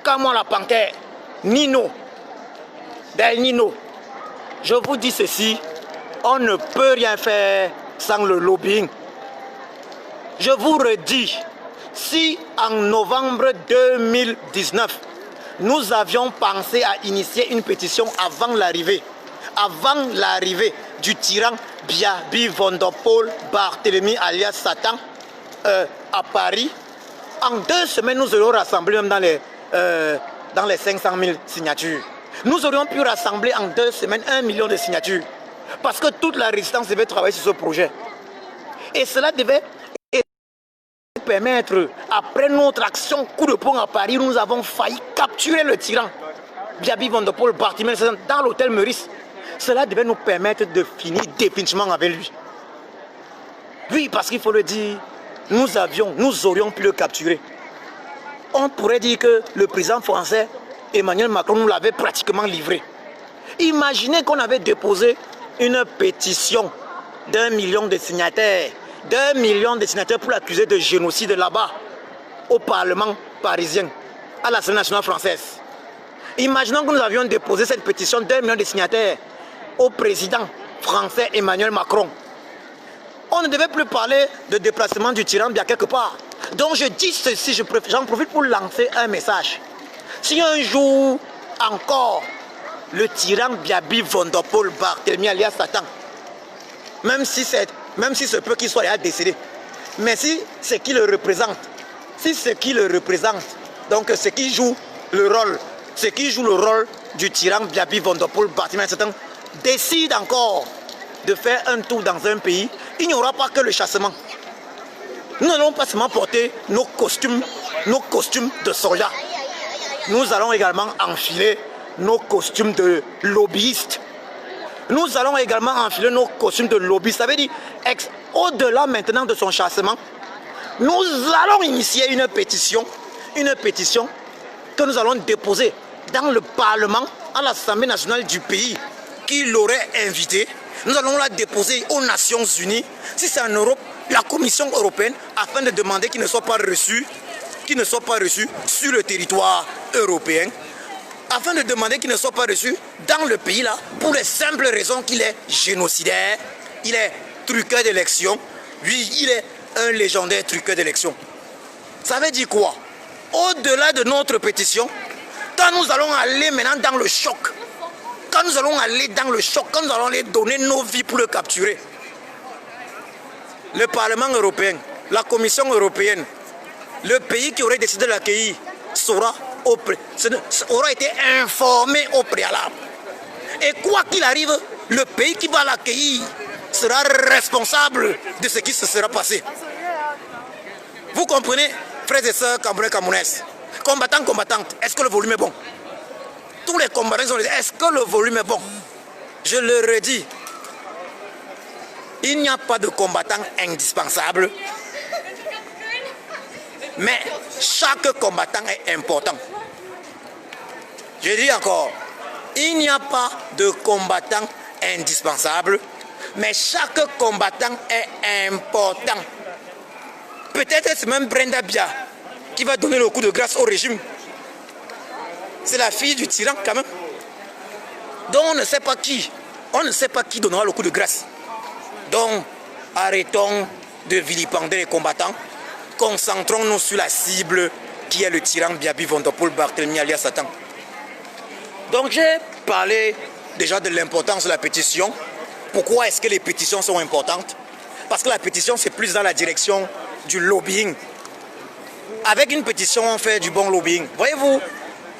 Kamola Panker, Nino, Del Nino. Je vous dis ceci, on ne peut rien faire sans le lobbying. Je vous redis, si en novembre 2019, nous avions pensé à initier une pétition avant l'arrivée du tyran Biaby Vondopol Barthélemy alias Satan à Paris, en 2 semaines, nous aurions rassemblé même dans les 500 000 signatures. Nous aurions pu rassembler en 2 semaines 1 million de signatures. Parce que toute la résistance devait travailler sur ce projet. Et cela devait permettre, après notre action coup de poing à Paris, nous avons failli capturer le tyran Biaby Vondopol Barthélemy dans l'hôtel Meurice. Cela devait nous permettre de finir définitivement avec lui. Oui, parce qu'il faut le dire, nous aurions pu le capturer. On pourrait dire que le président français, Emmanuel Macron, nous l'avait pratiquement livré. Imaginez qu'on avait déposé une pétition d'1 million de signataires, pour l'accuser de génocide là-bas, au Parlement parisien, à l'Assemblée nationale française. Imaginons que nous avions déposé cette pétition d'1 million de signataires au président français Emmanuel Macron. On ne devait plus parler de déplacement du tyran bien quelque part. Donc je dis ceci, j'en profite pour lancer un message. Si un jour encore le tyran Biaby Vondopol Barthélemy alias Satan, même si ce peut qu'il soit déjà décédé, mais si c'est qui le représente, donc ce qui joue le rôle du tyran Biaby Vondopol Barthélemy alias Satan, décide encore de faire un tour dans un pays, il n'y aura pas que le chassement. Nous n'allons pas seulement porter nos costumes de soldats. Nous allons également enfiler nos costumes de lobbyistes. Nous allons également enfiler nos costumes de lobbyistes. Ça veut dire, au-delà maintenant de son chassement, nous allons initier une pétition que nous allons déposer dans le Parlement, à l'Assemblée nationale du pays qui l'aurait invité. Nous allons la déposer aux Nations Unies, si c'est en Europe, la Commission européenne, afin de demander qu'il ne soit pas reçu sur le territoire européen, afin de demander qu'il ne soit pas reçu dans le pays là, pour les simples raisons qu'il est génocidaire, il est truqueur d'élection, lui il est un légendaire truqueur d'élection. Ça veut dire quoi? Au-delà de notre pétition, quand nous allons aller maintenant dans le choc, quand nous allons aller donner nos vies pour le capturer, le Parlement européen, la Commission européenne, le pays qui aurait décidé de l'accueillir saura aura été informé au préalable. Et quoi qu'il arrive, le pays qui va l'accueillir sera responsable de ce qui se sera passé. Vous comprenez, frères et sœurs camerounais, camerounaises, combattants, combattantes, est-ce que le volume est bon? Tous les combattants sont dit, est-ce que le volume est bon? Je le redis, il n'y a pas de combattant indispensable, mais chaque combattant est important. Je dis encore, il n'y a pas de combattant indispensable, mais chaque combattant est important. Peut-être c'est même Brenda Bia qui va donner le coup de grâce au régime. C'est la fille du tyran quand même. Donc on ne sait pas qui. On ne sait pas qui donnera le coup de grâce. Donc arrêtons de vilipender les combattants. Concentrons-nous sur la cible qui est le tyran Biabi Vondopol Barthélemy alias Satan. Donc j'ai parlé déjà de l'importance de la pétition. Pourquoi est-ce que les pétitions sont importantes? Parce que la pétition c'est plus dans la direction du lobbying. Avec une pétition on fait du bon lobbying. Voyez-vous,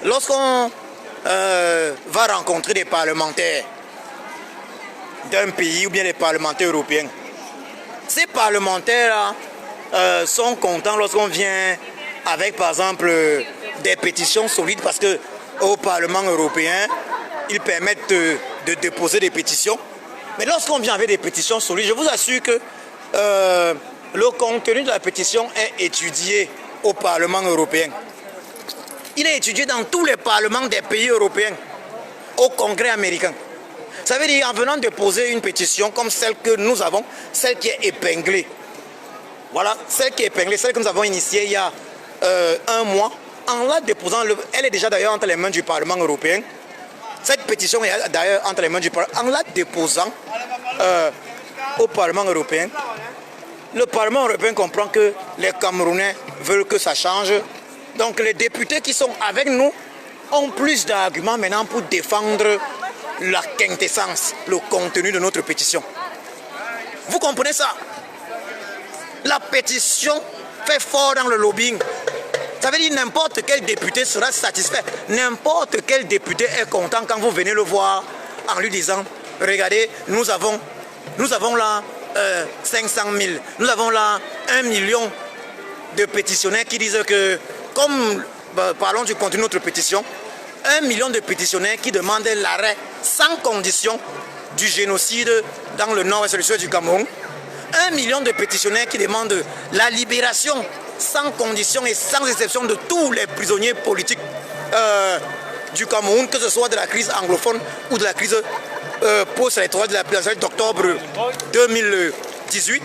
lorsqu'on va rencontrer des parlementaires d'un pays ou bien des parlementaires européens, ces parlementaires sont contents lorsqu'on vient avec par exemple des pétitions solides parce que au Parlement européen ils permettent de déposer des pétitions. Mais lorsqu'on vient avec des pétitions solides, je vous assure que le contenu de la pétition est étudié au Parlement européen. Il est étudié dans tous les parlements des pays européens, au Congrès américain. Ça veut dire en venant déposer une pétition comme celle que nous avons, celle qui est épinglée. Voilà, celle qui est épinglée, celle que nous avons initiée il y a un mois, en la déposant, elle est déjà d'ailleurs entre les mains du Parlement européen. Cette pétition est d'ailleurs entre les mains du Parlement. En la déposant au Parlement européen, le Parlement européen comprend que les Camerounais veulent que ça change. Donc les députés qui sont avec nous ont plus d'arguments maintenant pour défendre la quintessence, le contenu de notre pétition. Vous comprenez ça? La pétition fait fort dans le lobbying. Ça veut dire n'importe quel député sera satisfait. N'importe quel député est content quand vous venez le voir en lui disant « Regardez, nous avons là 500 000, nous avons là 1 million de pétitionnaires qui disent que, comme parlons du contenu de notre pétition, 1 million de pétitionnaires qui demandent l'arrêt sans condition du génocide dans le nord et le sud du Cameroun. 1 million de pétitionnaires qui demandent la libération sans condition et sans exception de tous les prisonniers politiques du Cameroun, que ce soit de la crise anglophone ou de la crise post-électorale de la présidentielle d'octobre 2018.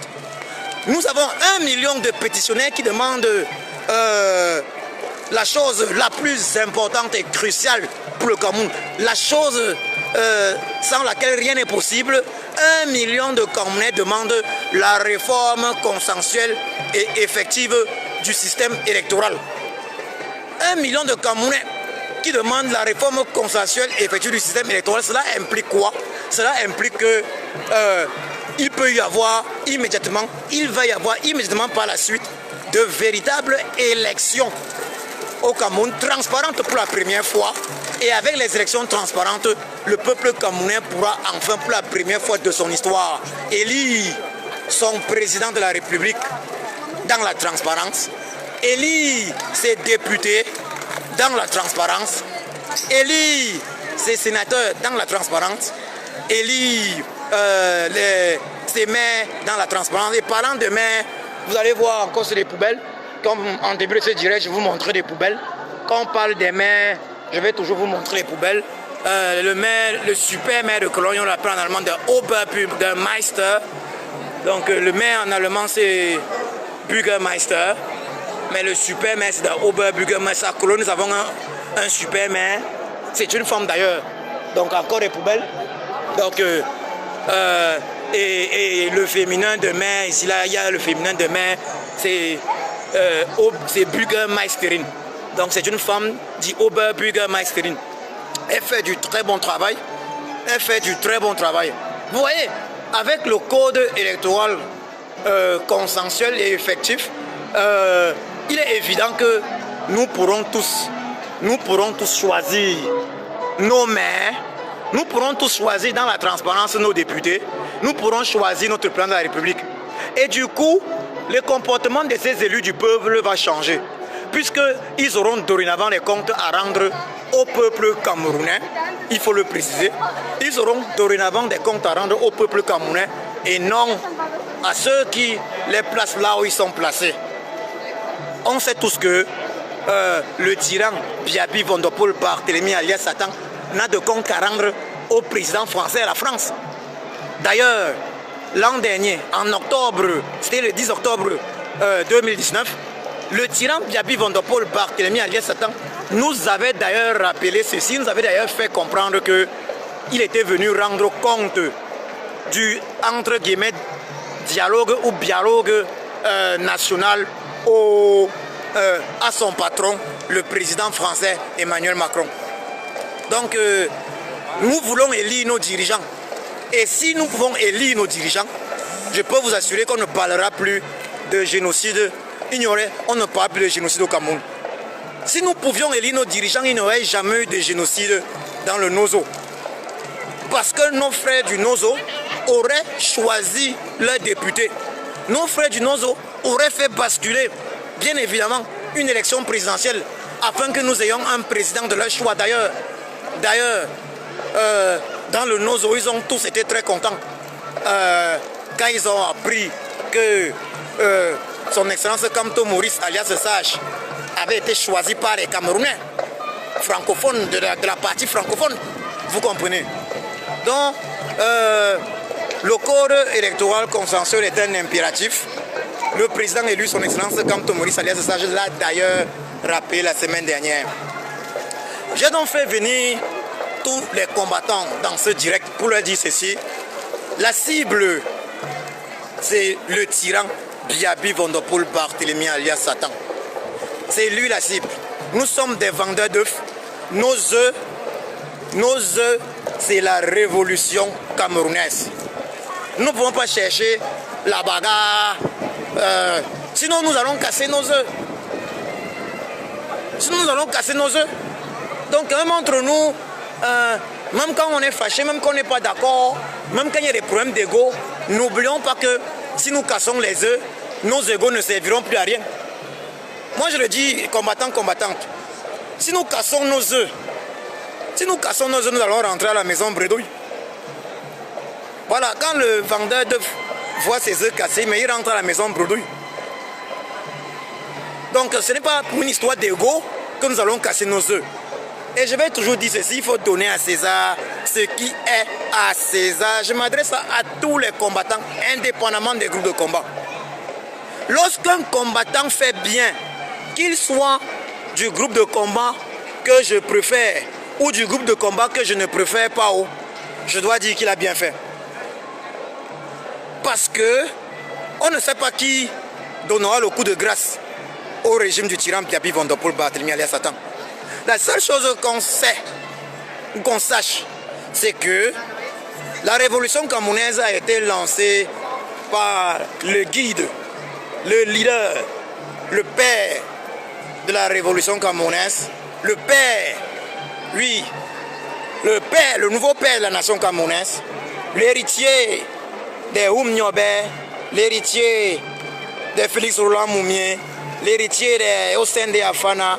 Nous avons 1 million de pétitionnaires qui demandent la chose la plus importante et cruciale pour le Cameroun, la chose sans laquelle rien n'est possible. 1 million de Camerounais demandent la réforme consensuelle et effective du système électoral. 1 million de Camerounais qui demandent la réforme consensuelle et effective du système électoral. Cela implique quoi? Cela implique que il peut y avoir immédiatement, il va y avoir immédiatement par la suite de véritables élections au Cameroun, transparentes pour la première fois. Et avec les élections transparentes, le peuple camerounais pourra enfin pour la première fois de son histoire élire son président de la République dans la transparence, élire ses députés dans la transparence, élire ses sénateurs dans la transparence, élire ses maires dans la transparence. Et parlant de maires, vous allez voir encore sur les poubelles, comme en début de ce direct, je vais vous montrer des poubelles. Quand on parle des maires, je vais toujours vous montrer les poubelles. Le super maire de Cologne, on l'appelle en allemand der Oberbürgermeister. Donc le maire en allemand c'est Bürgermeister, mais le super maire c'est der Oberbürgermeister. À Cologne nous avons un super maire, c'est une femme d'ailleurs. Donc encore des poubelles. Donc et le féminin de maire, ici là il y a le féminin de maire, c'est Bürgermeisterin. Donc c'est une femme dit Oberbürgermeisterin. Elle fait du très bon travail. Elle fait du très bon travail. Vous voyez, avec le code électoral consensuel et effectif, il est évident que nous pourrons tous nous pourrons tous choisir nos maires, nous pourrons tous choisir dans la transparence nos députés, nous pourrons choisir notre plan de la République. Et du coup, le comportement de ces élus du peuple va changer, puisqu'ils auront dorénavant des comptes à rendre au peuple camerounais, il faut le préciser, ils auront dorénavant des comptes à rendre au peuple camerounais et non à ceux qui les placent là où ils sont placés. On sait tous que le tyran Biaby Vondopol Barthélemy alias Satan n'a de compte à rendre au président français et à la France. D'ailleurs, l'an dernier, en octobre, c'était le 10 octobre 2019, le tyran Biaby Vondopol Barthélemy alias Satan nous avait d'ailleurs rappelé ceci, nous avait d'ailleurs fait comprendre qu'il était venu rendre compte du, entre guillemets, dialogue ou dialogue national à son patron, le président français Emmanuel Macron. Donc, nous voulons élire nos dirigeants. Et si nous pouvons élire nos dirigeants, je peux vous assurer qu'on ne parlera plus de génocide. On ne parle plus de génocide au Cameroun. Si nous pouvions élire nos dirigeants, il n'y aurait jamais eu de génocide dans le Nozo. Parce que nos frères du Nozo auraient choisi leurs députés. Nos frères du Nozo auraient fait basculer, bien évidemment, une élection présidentielle afin que nous ayons un président de leur choix. D'ailleurs, dans le Nozo, ils ont tous été très contents quand ils ont appris que son Excellence Kamto Maurice, alias Sage, avait été choisi par les Camerounais francophones, de la partie francophone. Vous comprenez? Donc, le code électoral consensuel est un impératif. Le président élu, son Excellence Kamto Maurice, alias Sage, l'a d'ailleurs rappelé la semaine dernière. J'ai donc fait venir tous les combattants dans ce direct pour leur dire ceci. La cible, c'est le tyran Biaby Vondopol Barthélemy alias Satan. C'est lui la cible. Nous sommes des vendeurs d'œufs. Nos œufs, c'est la révolution camerounaise. Nous ne pouvons pas chercher la bagarre. Sinon, nous allons casser nos œufs. Donc, même entre nous, même quand on est fâché, même quand on n'est pas d'accord, même quand il y a des problèmes d'ego, n'oublions pas que si nous cassons les œufs, nos égos ne serviront plus à rien. Moi, je le dis, combattants, combattantes, si nous cassons nos œufs, nous allons rentrer à la maison bredouille. Voilà, quand le vendeur d'œufs voit ses œufs cassés, mais il rentre à la maison bredouille. Donc, ce n'est pas pour une histoire d'ego que nous allons casser nos œufs. Et je vais toujours dire ceci, il faut donner à César ce qui est à César. Je m'adresse à tous les combattants, indépendamment des groupes de combat. Lorsqu'un combattant fait bien, qu'il soit du groupe de combat que je préfère ou du groupe de combat que je ne préfère pas, je dois dire qu'il a bien fait. Parce que on ne sait pas qui donnera le coup de grâce au régime du tyran Biaby Vondopol Barthélemy alias Satan. La seule chose qu'on sait, ou qu'on sache, c'est que la révolution camerounaise a été lancée par le guide, le leader, le père de la révolution camerounaise, le père, oui, le père, le nouveau père de la nation camerounaise, l'héritier des Oum Nyobe, l'héritier de Félix Roland Moumié, l'héritier de Hossein de Afana,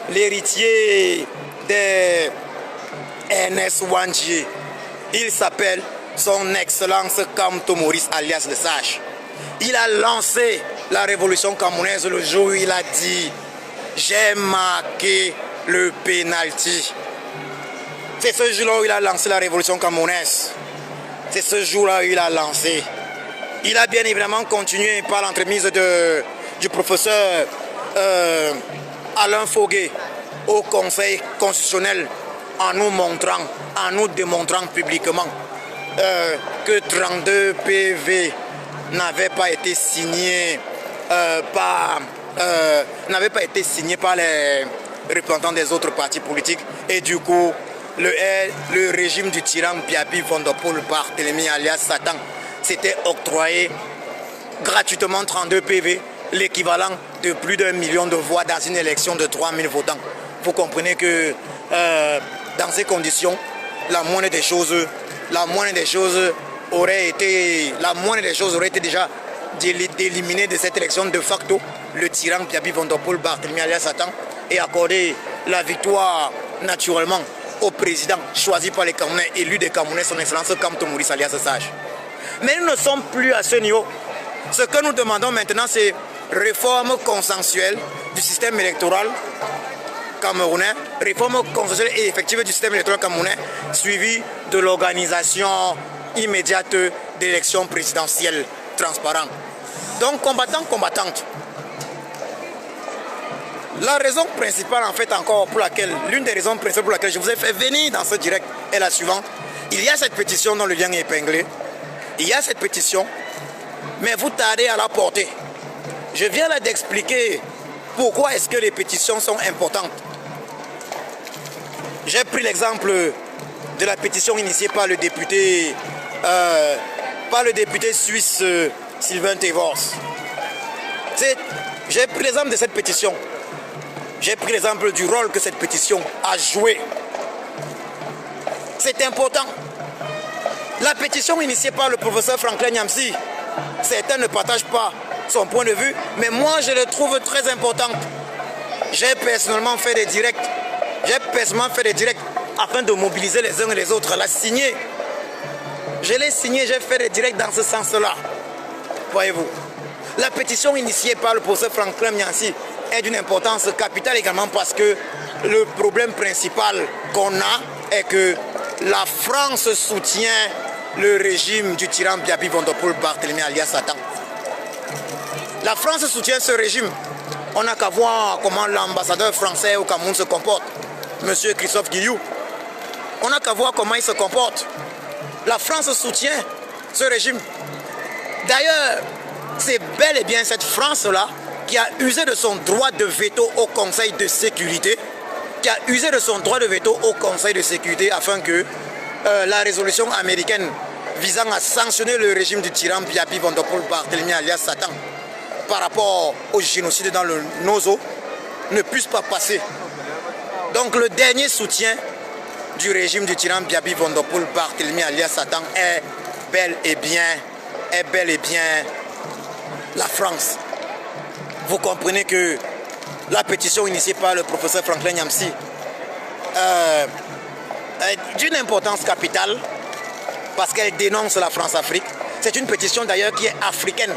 l'héritier de Ernest Ouandjie. Il s'appelle son Excellence Kamto Maurice alias le Sage. Il a lancé la révolution camerounaise le jour où il a dit « J'ai marqué le penalty ». C'est ce jour-là où il a lancé la révolution camerounaise. C'est ce jour-là où il a lancé. Il a bien évidemment continué par l'entremise du professeur Alain Foguet au Conseil constitutionnel en nous montrant, en nous démontrant publiquement que 32 PV n'avaient pas été signés par les représentants des autres partis politiques et du coup le régime du tyran Biaby Vondopol Barthélemy alias Satan s'était octroyé gratuitement 32 PV, l'équivalent de plus d'1 million de voix dans une élection de 3000 votants. vous comprenez que dans ces conditions, la moindre des choses aurait été déjà d'éliminer de cette élection de facto le tyran Biaby Van Der Poel Barthélemy alias Satan et accorder la victoire naturellement au président choisi par les Camerounais, élu des Camerounais, son excellence Kamto Maurice alias Sage. Mais nous ne sommes plus à ce niveau. Ce que nous demandons maintenant, c'est réforme consensuelle du système électoral camerounais, réforme consensuelle et effective du système électoral camerounais, suivie de l'organisation immédiate d'élections présidentielles transparentes. Donc, combattants, combattantes, la raison principale, en fait, encore pour laquelle, l'une des raisons principales pour laquelle je vous ai fait venir dans ce direct est la suivante. Il y a cette pétition dont le lien est épinglé. Il y a cette pétition, mais vous tardez à la porter. Je viens là d'expliquer pourquoi est-ce que les pétitions sont importantes. J'ai pris l'exemple de la pétition initiée par le député suisse Sylvain Tevors. J'ai pris l'exemple de cette pétition. J'ai pris l'exemple du rôle que cette pétition a joué. C'est important. La pétition initiée par le professeur Franklin Nyamsi, certains ne partagent pas son point de vue, mais moi je le trouve très important. J'ai personnellement fait des directs. Afin de mobiliser les uns et les autres, la signer. Je l'ai signé, j'ai fait des directs dans ce sens-là. Voyez-vous. La pétition initiée par le professeur Franklin Nyamsi est d'une importance capitale également parce que le problème principal qu'on a est que la France soutient le régime du tyran Biaby Van Der Poel Barthélemy alias Satan. La France soutient ce régime. On n'a qu'à voir comment l'ambassadeur français au Cameroun se comporte, Monsieur Christophe Guillou. On n'a qu'à voir comment il se comporte. La France soutient ce régime. D'ailleurs, c'est bel et bien cette France-là qui a usé de son droit de veto au Conseil de sécurité, afin que la résolution américaine visant à sanctionner le régime du tyran Biaby Van Der Poel Barthélemy alias Satan par rapport au génocide dans le Nozo ne puisse pas passer. Donc le dernier soutien du régime du tyran Biaby Van Der Poel Barthélemy alias Satan est bel et bien la France. Vous comprenez que la pétition initiée par le professeur Franklin Nyamsi est d'une importance capitale parce qu'elle dénonce la France-Afrique. C'est une pétition d'ailleurs qui est africaine.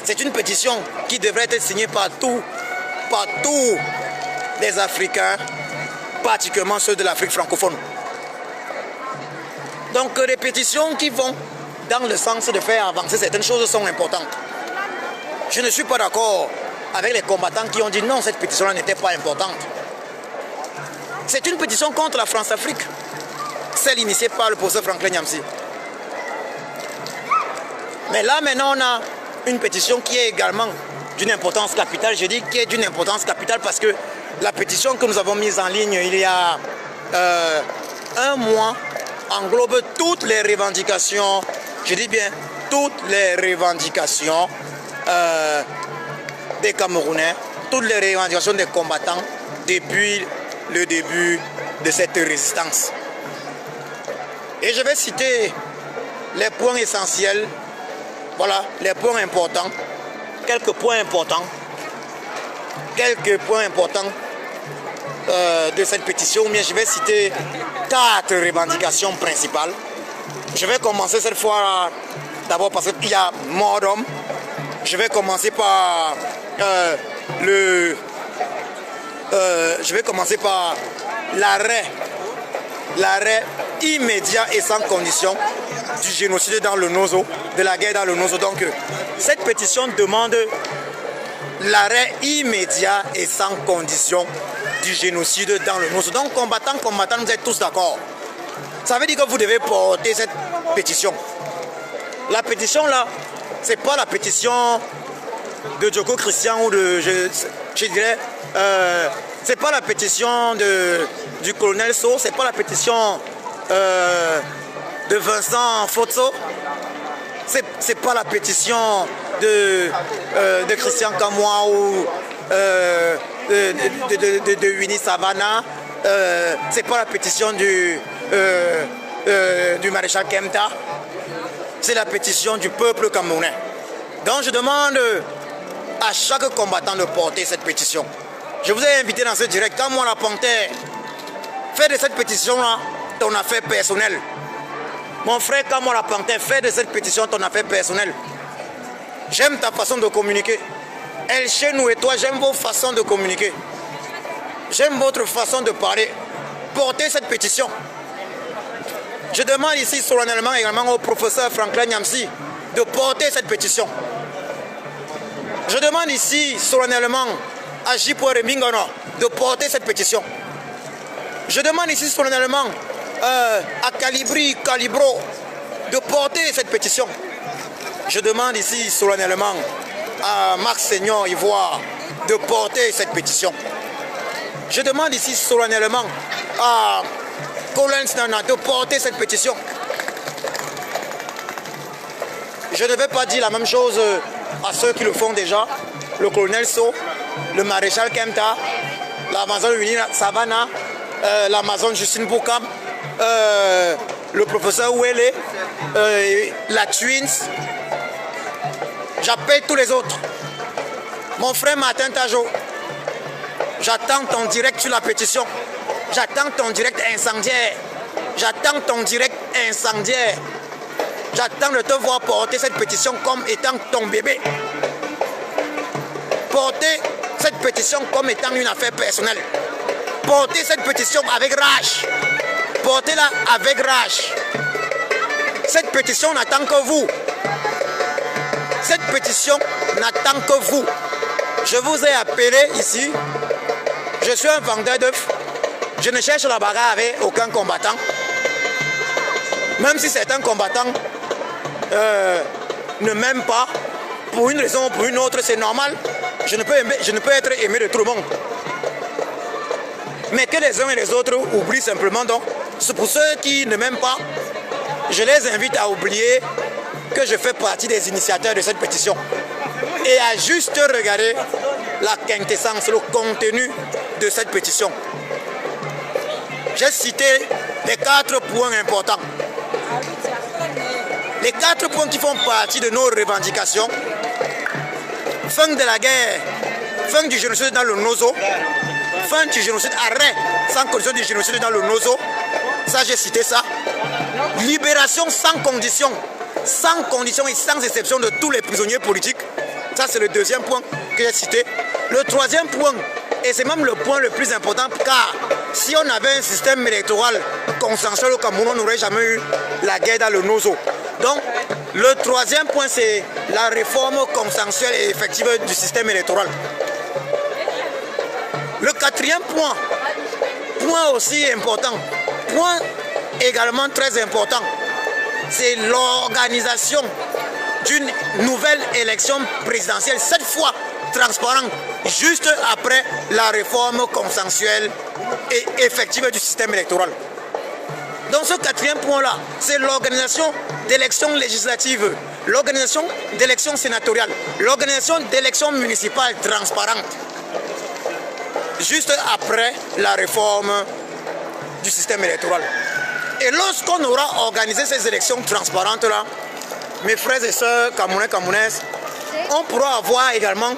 C'est une pétition qui devrait être signée par tous les Africains, particulièrement ceux de l'Afrique francophone. Donc les pétitions qui vont dans le sens de faire avancer certaines choses sont importantes. Je ne suis pas d'accord avec les combattants qui ont dit non, cette pétition-là n'était pas importante. C'est une pétition contre la France-Afrique, celle initiée par le professeur Franklin Nyamsi. Mais là, maintenant, on a une pétition qui est également d'une importance capitale. Je dis qui est d'une importance capitale parce que la pétition que nous avons mise en ligne il y a un mois englobe toutes les revendications, je dis bien toutes les revendications des Camerounais, toutes les revendications des combattants depuis le début de cette résistance. Et je vais citer les points essentiels, voilà, les points importants, quelques points importants de cette pétition, mais je vais citer 4 revendications principales. Je vais commencer cette fois d'abord parce qu'il y a mort d'homme. Je vais commencer par l'arrêt immédiat et sans condition du génocide dans le Nozo, de la guerre dans le Nozo. Donc cette pétition demande l'arrêt immédiat et sans condition du génocide dans le Nozo. Donc combattants, vous êtes tous d'accord. Ça veut dire que vous devez porter cette pétition. La pétition là, c'est pas la pétition de Djoko Christian ou de, je dirais, c'est pas la pétition du colonel So, c'est pas la pétition de Vincent Fotso, c'est pas la pétition de Christian Camois ou de Winnie Savannah, c'est pas la pétition du maréchal Kempta, c'est la pétition du peuple camerounais. Donc je demande à chaque combattant de porter cette pétition. Je vous ai invité dans ce direct, quand moi la Panthère, fais de cette pétition-là ton affaire personnelle. Mon frère, quand moi la Panthère, fais de cette pétition ton affaire personnelle. J'aime ta façon de communiquer. Elle, chez nous et toi, j'aime vos façons de communiquer. J'aime votre façon de parler. Portez cette pétition. Je demande ici solennellement également au professeur Franklin Nyamsi de porter cette pétition. Je demande ici solennellement à J.P. Mingono de porter cette pétition. Je demande ici solennellement à Calibro de porter cette pétition. Je demande ici solennellement à Max Seigneur Ivoire de porter cette pétition. Je demande ici solennellement à Collins Nana de porter cette pétition. Je ne vais pas dire la même chose à ceux qui le font déjà. Le colonel So, le maréchal Kempta, l'Amazon Winnie Savannah, l'Amazon Justine Boukam, le professeur Ouele, la Twins. J'appelle tous les autres. Mon frère Martin Tajo, j'attends ton direct sur la pétition. J'attends ton direct incendiaire. J'attends ton direct incendiaire. J'attends de te voir porter cette pétition comme étant ton bébé. Porter cette pétition comme étant une affaire personnelle. Portez cette pétition avec rage. Portez-la avec rage. Cette pétition n'attend que vous. Cette pétition n'attend que vous. Je vous ai appelé ici. Je suis un vendeur d'œufs. Je ne cherche la bagarre avec aucun combattant. Même si certains combattants ne m'aiment pas, pour une raison ou pour une autre, c'est normal. Je ne peux être aimé de tout le monde. Mais que les uns et les autres oublient simplement. Donc, c'est pour ceux qui ne m'aiment pas, je les invite à oublier que je fais partie des initiateurs de cette pétition. Et à juste regarder la quintessence, le contenu de cette pétition. J'ai cité les 4 points importants. Les 4 points qui font partie de nos revendications. Fin de la guerre, fin du génocide dans le Nozo, fin du génocide, arrêt sans condition du génocide dans le Nozo, ça j'ai cité ça. Libération sans condition et sans exception de tous les prisonniers politiques, ça c'est le 2e point que j'ai cité. Le 3e point, et c'est même le point le plus important, car si on avait un système électoral consensuel au Cameroun, on n'aurait jamais eu la guerre dans le Nozo. Donc, le 3e point, c'est la réforme consensuelle et effective du système électoral. Le 4e point, point aussi important, point également très important, c'est l'organisation d'une nouvelle élection présidentielle, cette fois transparente, juste après la réforme consensuelle et effective du système électoral. Dans ce 4e point-là, c'est l'organisation d'élections législatives, l'organisation d'élections sénatoriales, l'organisation d'élections municipales transparentes, juste après la réforme du système électoral. Et lorsqu'on aura organisé ces élections transparentes-là, mes frères et sœurs camerounais, camerounaises, on pourra avoir également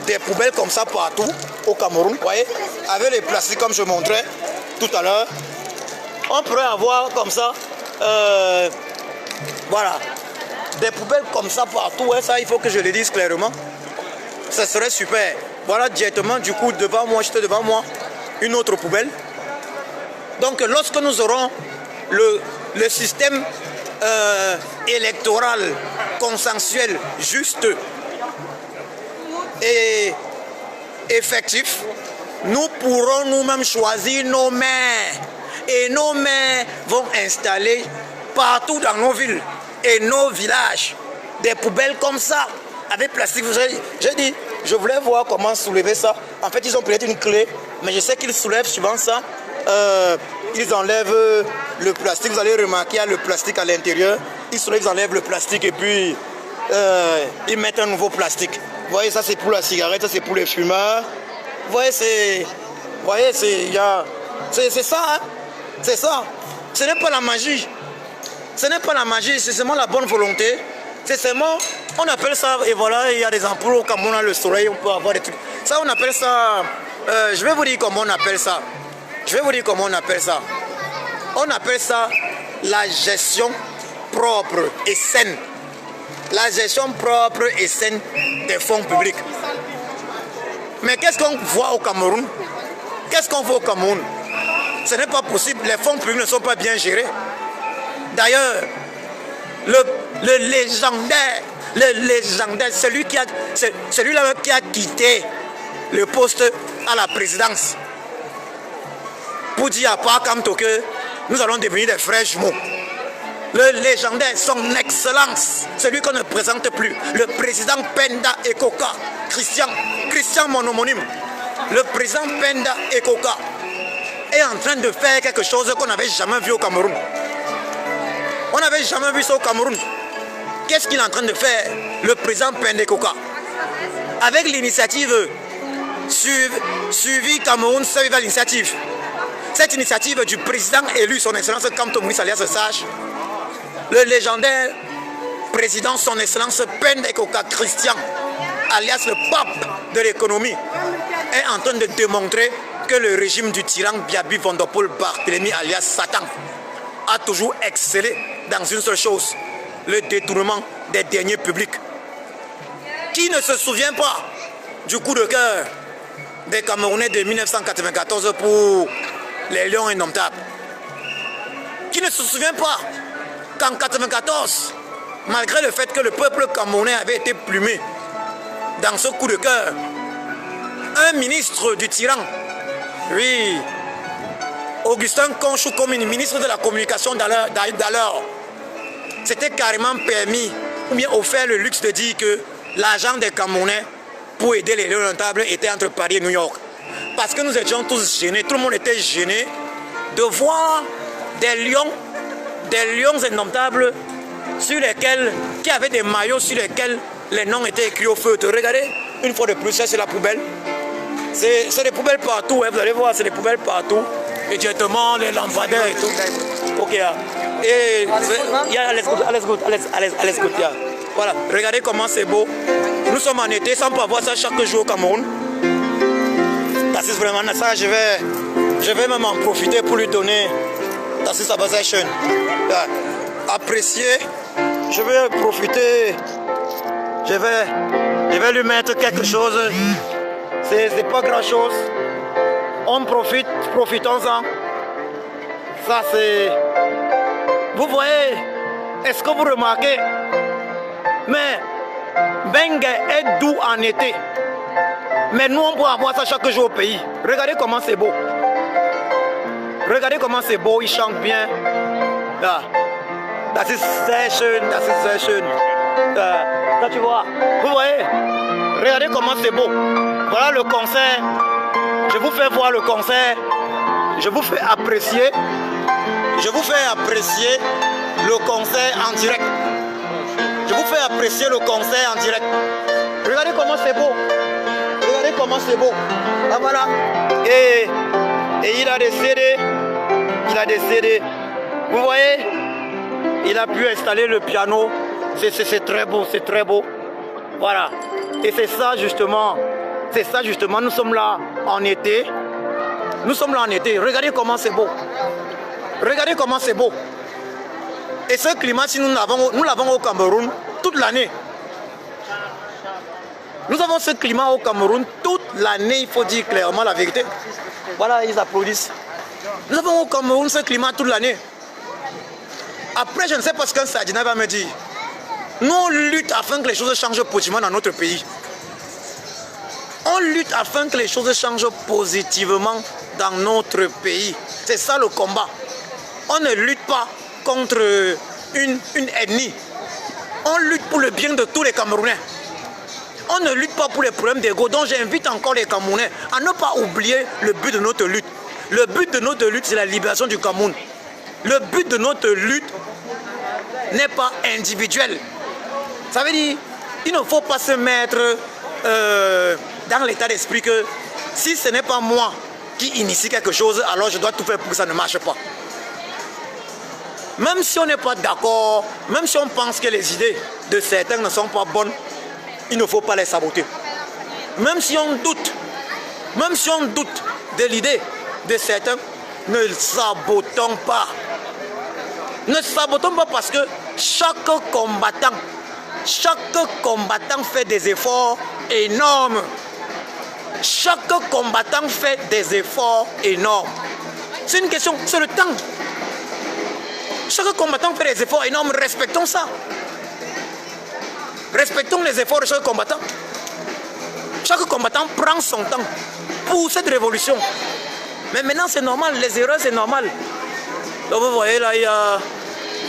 des poubelles comme ça partout au Cameroun, vous voyez, avec les plastiques comme je montrais tout à l'heure. On pourrait avoir comme ça, voilà, des poubelles comme ça partout, hein, ça il faut que je le dise clairement. Ça serait super. Voilà directement du coup devant moi, juste devant moi, une autre poubelle. Donc lorsque nous aurons le système électoral consensuel juste et effectif, nous pourrons nous-mêmes choisir nos maires. Et nos maires vont installer partout dans nos villes et nos villages des poubelles comme ça, avec plastique. J'ai dit, je voulais voir comment soulever ça. En fait, ils ont peut-être une clé, mais je sais qu'ils soulèvent souvent ça. Ils enlèvent le plastique. Vous allez remarquer, il y a le plastique à l'intérieur. Ils soulèvent, ils enlèvent le plastique et puis ils mettent un nouveau plastique. Vous voyez, ça c'est pour la cigarette, ça c'est pour les fumeurs. Vous voyez, c'est ça, hein? C'est ça. Ce n'est pas la magie. Ce n'est pas la magie, c'est seulement la bonne volonté. C'est seulement, on appelle ça, et voilà, il y a des ampoules, comme on a le soleil, on peut avoir des trucs. Ça, on appelle ça, je vais vous dire comment on appelle ça. Je vais vous dire comment on appelle ça. On appelle ça la gestion propre et saine. La gestion propre et saine des fonds publics. Mais qu'est-ce qu'on voit au Cameroun? Qu'est-ce qu'on voit au Cameroun? Ce n'est pas possible, les fonds publics ne sont pas bien gérés. D'ailleurs, le légendaire, celui-là qui a quitté le poste à la présidence pour dire à Pakamto que nous allons devenir des frères jumeaux. Le légendaire, son excellence, celui qu'on ne présente plus, le président Penda Ekoka, Christian mon homonyme, le président Penda Ekoka est en train de faire quelque chose qu'on n'avait jamais vu au Cameroun. On n'avait jamais vu ça au Cameroun. Qu'est-ce qu'il est en train de faire, le président Penda Ekoka? Avec l'initiative Suivi Cameroun, Suivi l'initiative. Cette initiative du président élu, son excellence Kamto Moïse alias Sage, le légendaire président, son excellence Penda Ekoka Christian, alias le pape de l'économie, est en train de démontrer que le régime du tyran Biabi Vondopol Barthélemy alias Satan a toujours excellé dans une seule chose, le détournement des deniers publics. Qui ne se souvient pas du coup de cœur des Camerounais de 1994 pour les Lions indomptables? Qui ne se souvient pas qu'en 1994, malgré le fait que le peuple camerounais avait été plumé dans ce coup de cœur, un ministre du tyran, oui, Augustin Conchou, comme ministre de la communication d'alors, s'était carrément permis ou bien offert le luxe de dire que l'argent des Camerounais pour aider les lions indomptables était entre Paris et New York. Parce que nous étions tous gênés, tout le monde était gêné de voir des lions indomptables sur lesquels, qui avaient des maillots sur lesquels les noms étaient écrits au feutre. Regardez, une fois de plus, ça c'est la poubelle. C'est des poubelles partout, hein, vous allez voir, c'est des poubelles partout. Et directement, les lampadaires et tout. Ok, et let's go. Voilà, regardez comment c'est beau. Nous sommes en été, sans pas voir ça chaque jour au Cameroun. Tassis, vraiment, ça, je vais même en profiter pour lui donner Tassis Abazation. Apprécier, je vais profiter, je vais lui mettre quelque chose. C'est pas grand chose. On profite, profitons-en. Ça c'est... Vous voyez, est-ce que vous remarquez? Mais Bengue est doux en été. Mais nous on peut avoir ça chaque jour au pays. Regardez comment c'est beau. Regardez comment c'est beau, il chante bien. Là. Das ist sehr schön, das ist sehr schön. Là tu vois, vous voyez? Regardez comment c'est beau. Voilà le concert. Je vous fais voir le concert. Je vous fais apprécier. Je vous fais apprécier le concert en direct. Je vous fais apprécier le concert en direct. Regardez comment c'est beau. Regardez comment c'est beau. Ah voilà. Et il a des CD. Il a des CD. Vous voyez? Il a pu installer le piano. C'est très beau, c'est très beau. Voilà. Et c'est ça justement. C'est ça justement. Nous sommes là en été. Nous sommes là en été. Regardez comment c'est beau. Regardez comment c'est beau. Et ce climat, si nous l'avons au Cameroun toute l'année. Nous avons ce climat au Cameroun toute l'année, il faut dire clairement la vérité. Voilà, ils applaudissent. Nous avons au Cameroun ce climat toute l'année. Après, je ne sais pas ce qu'un Sadina va me dire. Nous, on lutte afin que les choses changent positivement dans notre pays. On lutte afin que les choses changent positivement dans notre pays. C'est ça le combat. On ne lutte pas contre une ethnie. On lutte pour le bien de tous les Camerounais. On ne lutte pas pour les problèmes d'ego. Donc j'invite encore les Camerounais à ne pas oublier le but de notre lutte. Le but de notre lutte, c'est la libération du Cameroun. Le but de notre lutte n'est pas individuel. Ça veut dire qu'il ne faut pas se mettre dans l'état d'esprit que Si ce n'est pas moi qui initie quelque chose, alors je dois tout faire pour que ça ne marche pas. Même si on n'est pas d'accord, même si on pense que les idées de certains ne sont pas bonnes, il ne faut pas les saboter. Même si on doute de l'idée de certains, ne sabotons pas. Ne sabotons pas parce que chaque combattant fait des efforts énormes. Chaque combattant fait des efforts énormes. C'est une question, c'est le temps. Chaque combattant fait des efforts énormes, respectons ça. Respectons les efforts de chaque combattant. Chaque combattant prend son temps pour cette révolution. Mais maintenant c'est normal, les erreurs c'est normal. Donc vous voyez là, il y a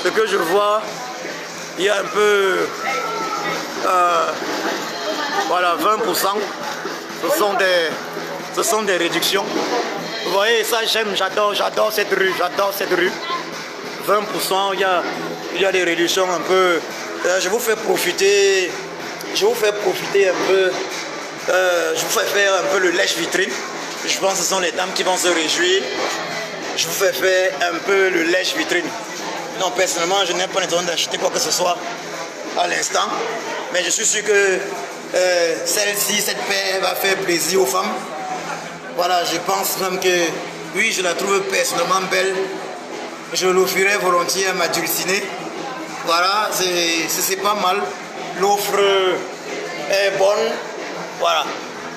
ce que je vois, il y a un peu, voilà, 20%. Ce sont des réductions. Vous voyez, ça j'aime, j'adore cette rue, 20%, il y a des réductions un peu. Je vous fais profiter un peu, je vous fais faire un peu le lèche-vitrine. Je pense que ce sont les dames qui vont se réjouir. Je vous fais faire un peu le lèche-vitrine. Non, personnellement, je n'ai pas l'intention d'acheter quoi que ce soit à l'instant. Mais je suis sûr que celle-ci, cette paire va faire plaisir aux femmes. Voilà, je pense même que, oui, je la trouve personnellement belle. Je l'offrirai volontiers à ma dulcinée. Voilà, c'est pas mal. L'offre est bonne. Voilà.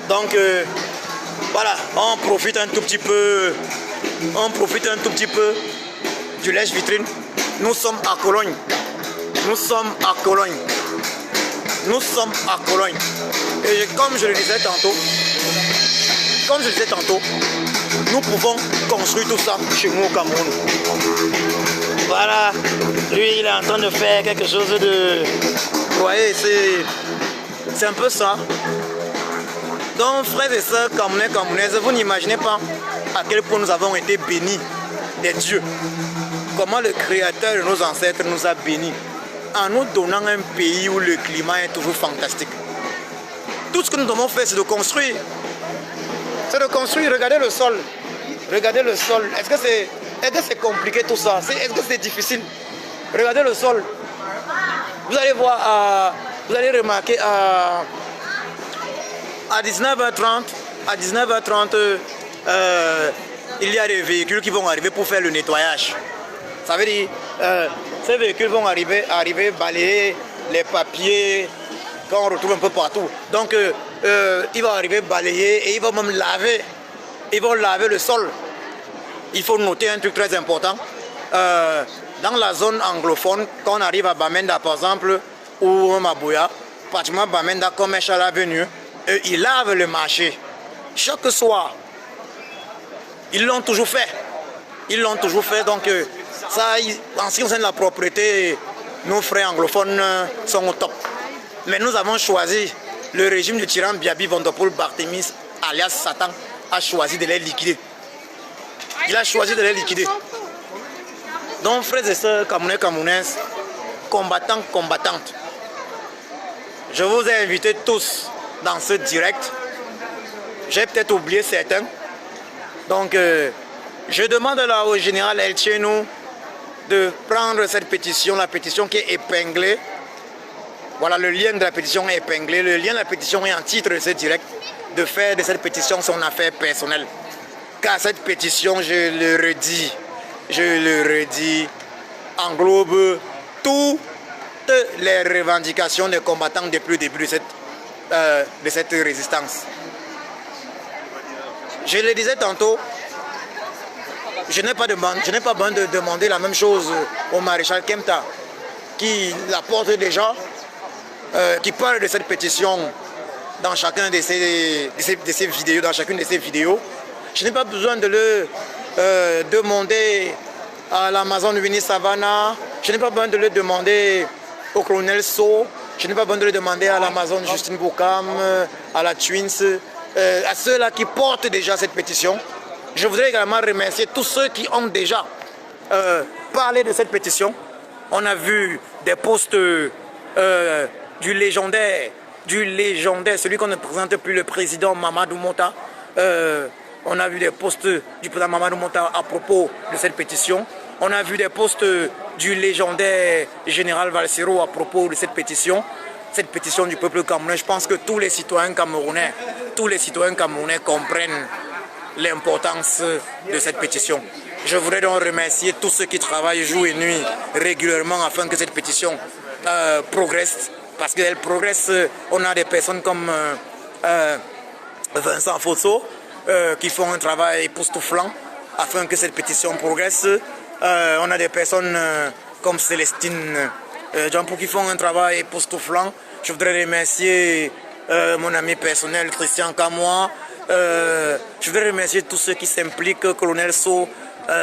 Donc, voilà, on profite un tout petit peu. On profite un tout petit peu du lèche-vitrine. Nous sommes à Cologne. Nous sommes à Cologne. Nous sommes à Cologne. Et comme je le disais tantôt, nous pouvons construire tout ça chez nous au Cameroun. Voilà, lui il est en train de faire quelque chose de... Vous voyez, c'est un peu ça. Donc frères et sœurs camerounais, camerounaises, vous n'imaginez pas à quel point nous avons été bénis des dieux. Comment le créateur de nos ancêtres nous a bénis en nous donnant un pays où le climat est toujours fantastique. Tout ce que nous devons faire, c'est de construire. C'est de construire. Regardez le sol. Regardez le sol. Est-ce que c'est compliqué tout ça? Est-ce que c'est difficile? Regardez le sol. Vous allez voir, vous allez remarquer à 19h30, il y a des véhicules qui vont arriver pour faire le nettoyage. Ça veut dire, ces véhicules vont arriver balayer les papiers qu'on retrouve un peu partout. Donc, ils vont arriver balayer et ils vont même laver. Ils vont laver le sol. Il faut noter un truc très important. Dans la zone anglophone, quand on arrive à Bamenda par exemple, ou Mabouya, pratiquement Bamenda comme Echala Avenue, ils lavent le marché. Chaque soir, ils l'ont toujours fait. Ils l'ont toujours fait, donc ça, en ce qui concerne la propriété, nos frères anglophones sont au top. Mais nous avons choisi, le régime du tyran Biabi Vondopol Barthémis, alias Satan, a choisi de les liquider. Il a choisi de les liquider. Donc frères et sœurs camerounais, camerounaises, combattants, combattantes, je vous ai invités tous dans ce direct. J'ai peut-être oublié certains. Donc je demande là au général El Tchenou de prendre cette pétition, la pétition qui est épinglée. Voilà, le lien de la pétition est épinglé. Le lien de la pétition est en titre de ce direct. De faire de cette pétition son affaire personnelle. Car cette pétition, je le redis, englobe toutes les revendications des combattants depuis le début de cette résistance. Je le disais tantôt, je n'ai pas besoin de demander la même chose au maréchal Kempta, qui la porte déjà, qui parle de cette pétition dans chacune de ses vidéos. Je n'ai pas besoin de le demander à l'Amazon Winnie Savannah, je n'ai pas besoin de le demander au colonel So, je n'ai pas besoin de le demander à l'Amazon Justine Boukam, à la Twins, à ceux-là qui portent déjà cette pétition. Je voudrais également remercier tous ceux qui ont déjà parlé de cette pétition. On a vu des posts du légendaire, celui qu'on ne présente plus, le président Mamadou Mota, On a vu des posts du président Mamadou Monta à propos de cette pétition. On a vu des posts du légendaire général Valsero à propos de cette pétition du peuple camerounais. Je pense que tous les citoyens camerounais comprennent l'importance de cette pétition. Je voudrais donc remercier tous ceux qui travaillent jour et nuit régulièrement afin que cette pétition progresse. Parce qu'elle progresse, on a des personnes comme Vincent Fosso qui font un travail époustouflant afin que cette pétition progresse. On a des personnes comme Célestine Djampou qui font un travail époustouflant. Je voudrais remercier mon ami personnel Christian Kamoa. Je voudrais remercier tous ceux qui s'impliquent, Colonel So,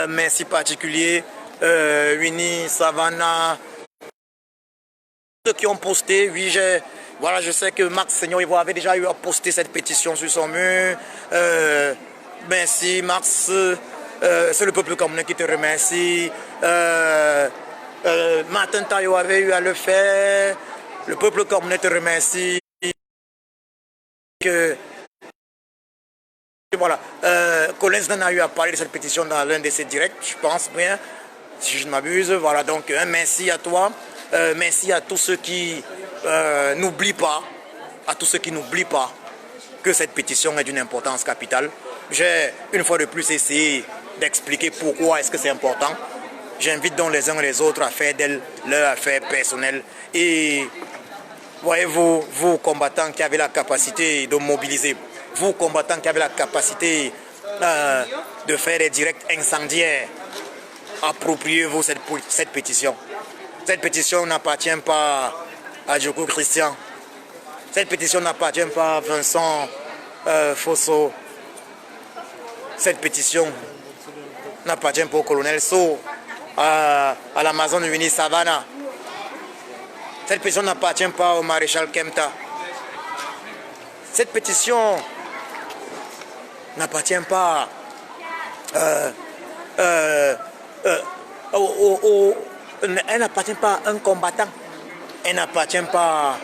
merci particulier, Winnie, Savannah, ceux qui ont posté. Oui, je sais que Max Seigneur avait déjà eu à poster cette pétition sur son mur. Merci Max, c'est le peuple camerounais qui te remercie. Martin Tayo avait eu à le faire. Le peuple camerounais te remercie. Voilà, Collins a eu à parler de cette pétition dans l'un de ses directs, je pense bien, si je ne m'abuse. Voilà, donc un merci à toi, merci à tous ceux qui n'oublient pas, que cette pétition est d'une importance capitale. J'ai une fois de plus essayé d'expliquer pourquoi est-ce que c'est important. J'invite donc les uns et les autres à faire d'elle leur affaire personnelle. Et voyez-vous, vous combattants qui avez la capacité de mobiliser, vous combattants qui avez la capacité de faire des directs incendiaires, appropriez-vous cette pétition. Cette pétition n'appartient pas à Djoko Christian. Cette pétition n'appartient pas à Vincent Fosso. Cette pétition n'appartient pas au colonel So, à l'Amazon Winnie Savannah. Cette pétition n'appartient pas au maréchal Kempta. Cette pétition n'appartient pas elle n'appartient pas à un combattant. Elle n'appartient pas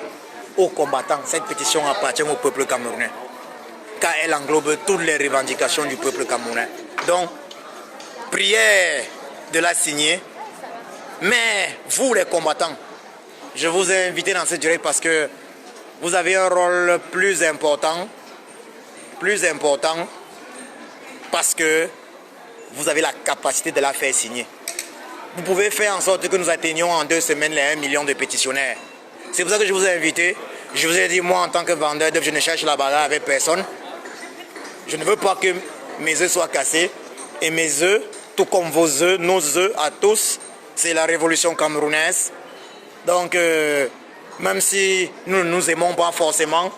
aux combattants. Cette pétition appartient au peuple camerounais, car elle englobe toutes les revendications du peuple camerounais. Donc, prière de la signer. Mais vous les combattants, je vous ai invité dans ce direct parce que vous avez un rôle plus important parce que vous avez la capacité de la faire signer. Vous pouvez faire en sorte que nous atteignions en 2 semaines les 1 million de pétitionnaires. C'est pour ça que je vous ai invité. Je vous ai dit, moi en tant que vendeur d'œufs, je ne cherche la bagarre avec personne. Je ne veux pas que mes œufs soient cassés. Et mes œufs, tout comme vos œufs, nos œufs à tous, c'est la révolution camerounaise. Donc, même si nous ne nous aimons pas forcément,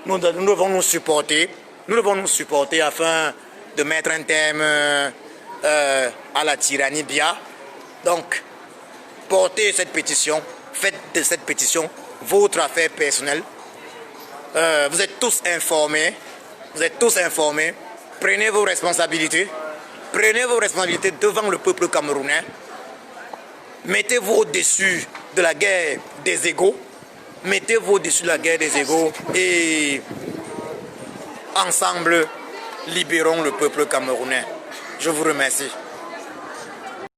nous devons nous supporter. Nous devons nous supporter afin de mettre un terme à la tyrannie Bia. Donc, portez cette pétition, faites de cette pétition votre affaire personnelle. Vous êtes tous informés, prenez vos responsabilités devant le peuple camerounais. Mettez-vous au-dessus de la guerre des égaux, et ensemble, libérons le peuple camerounais. Je vous remercie.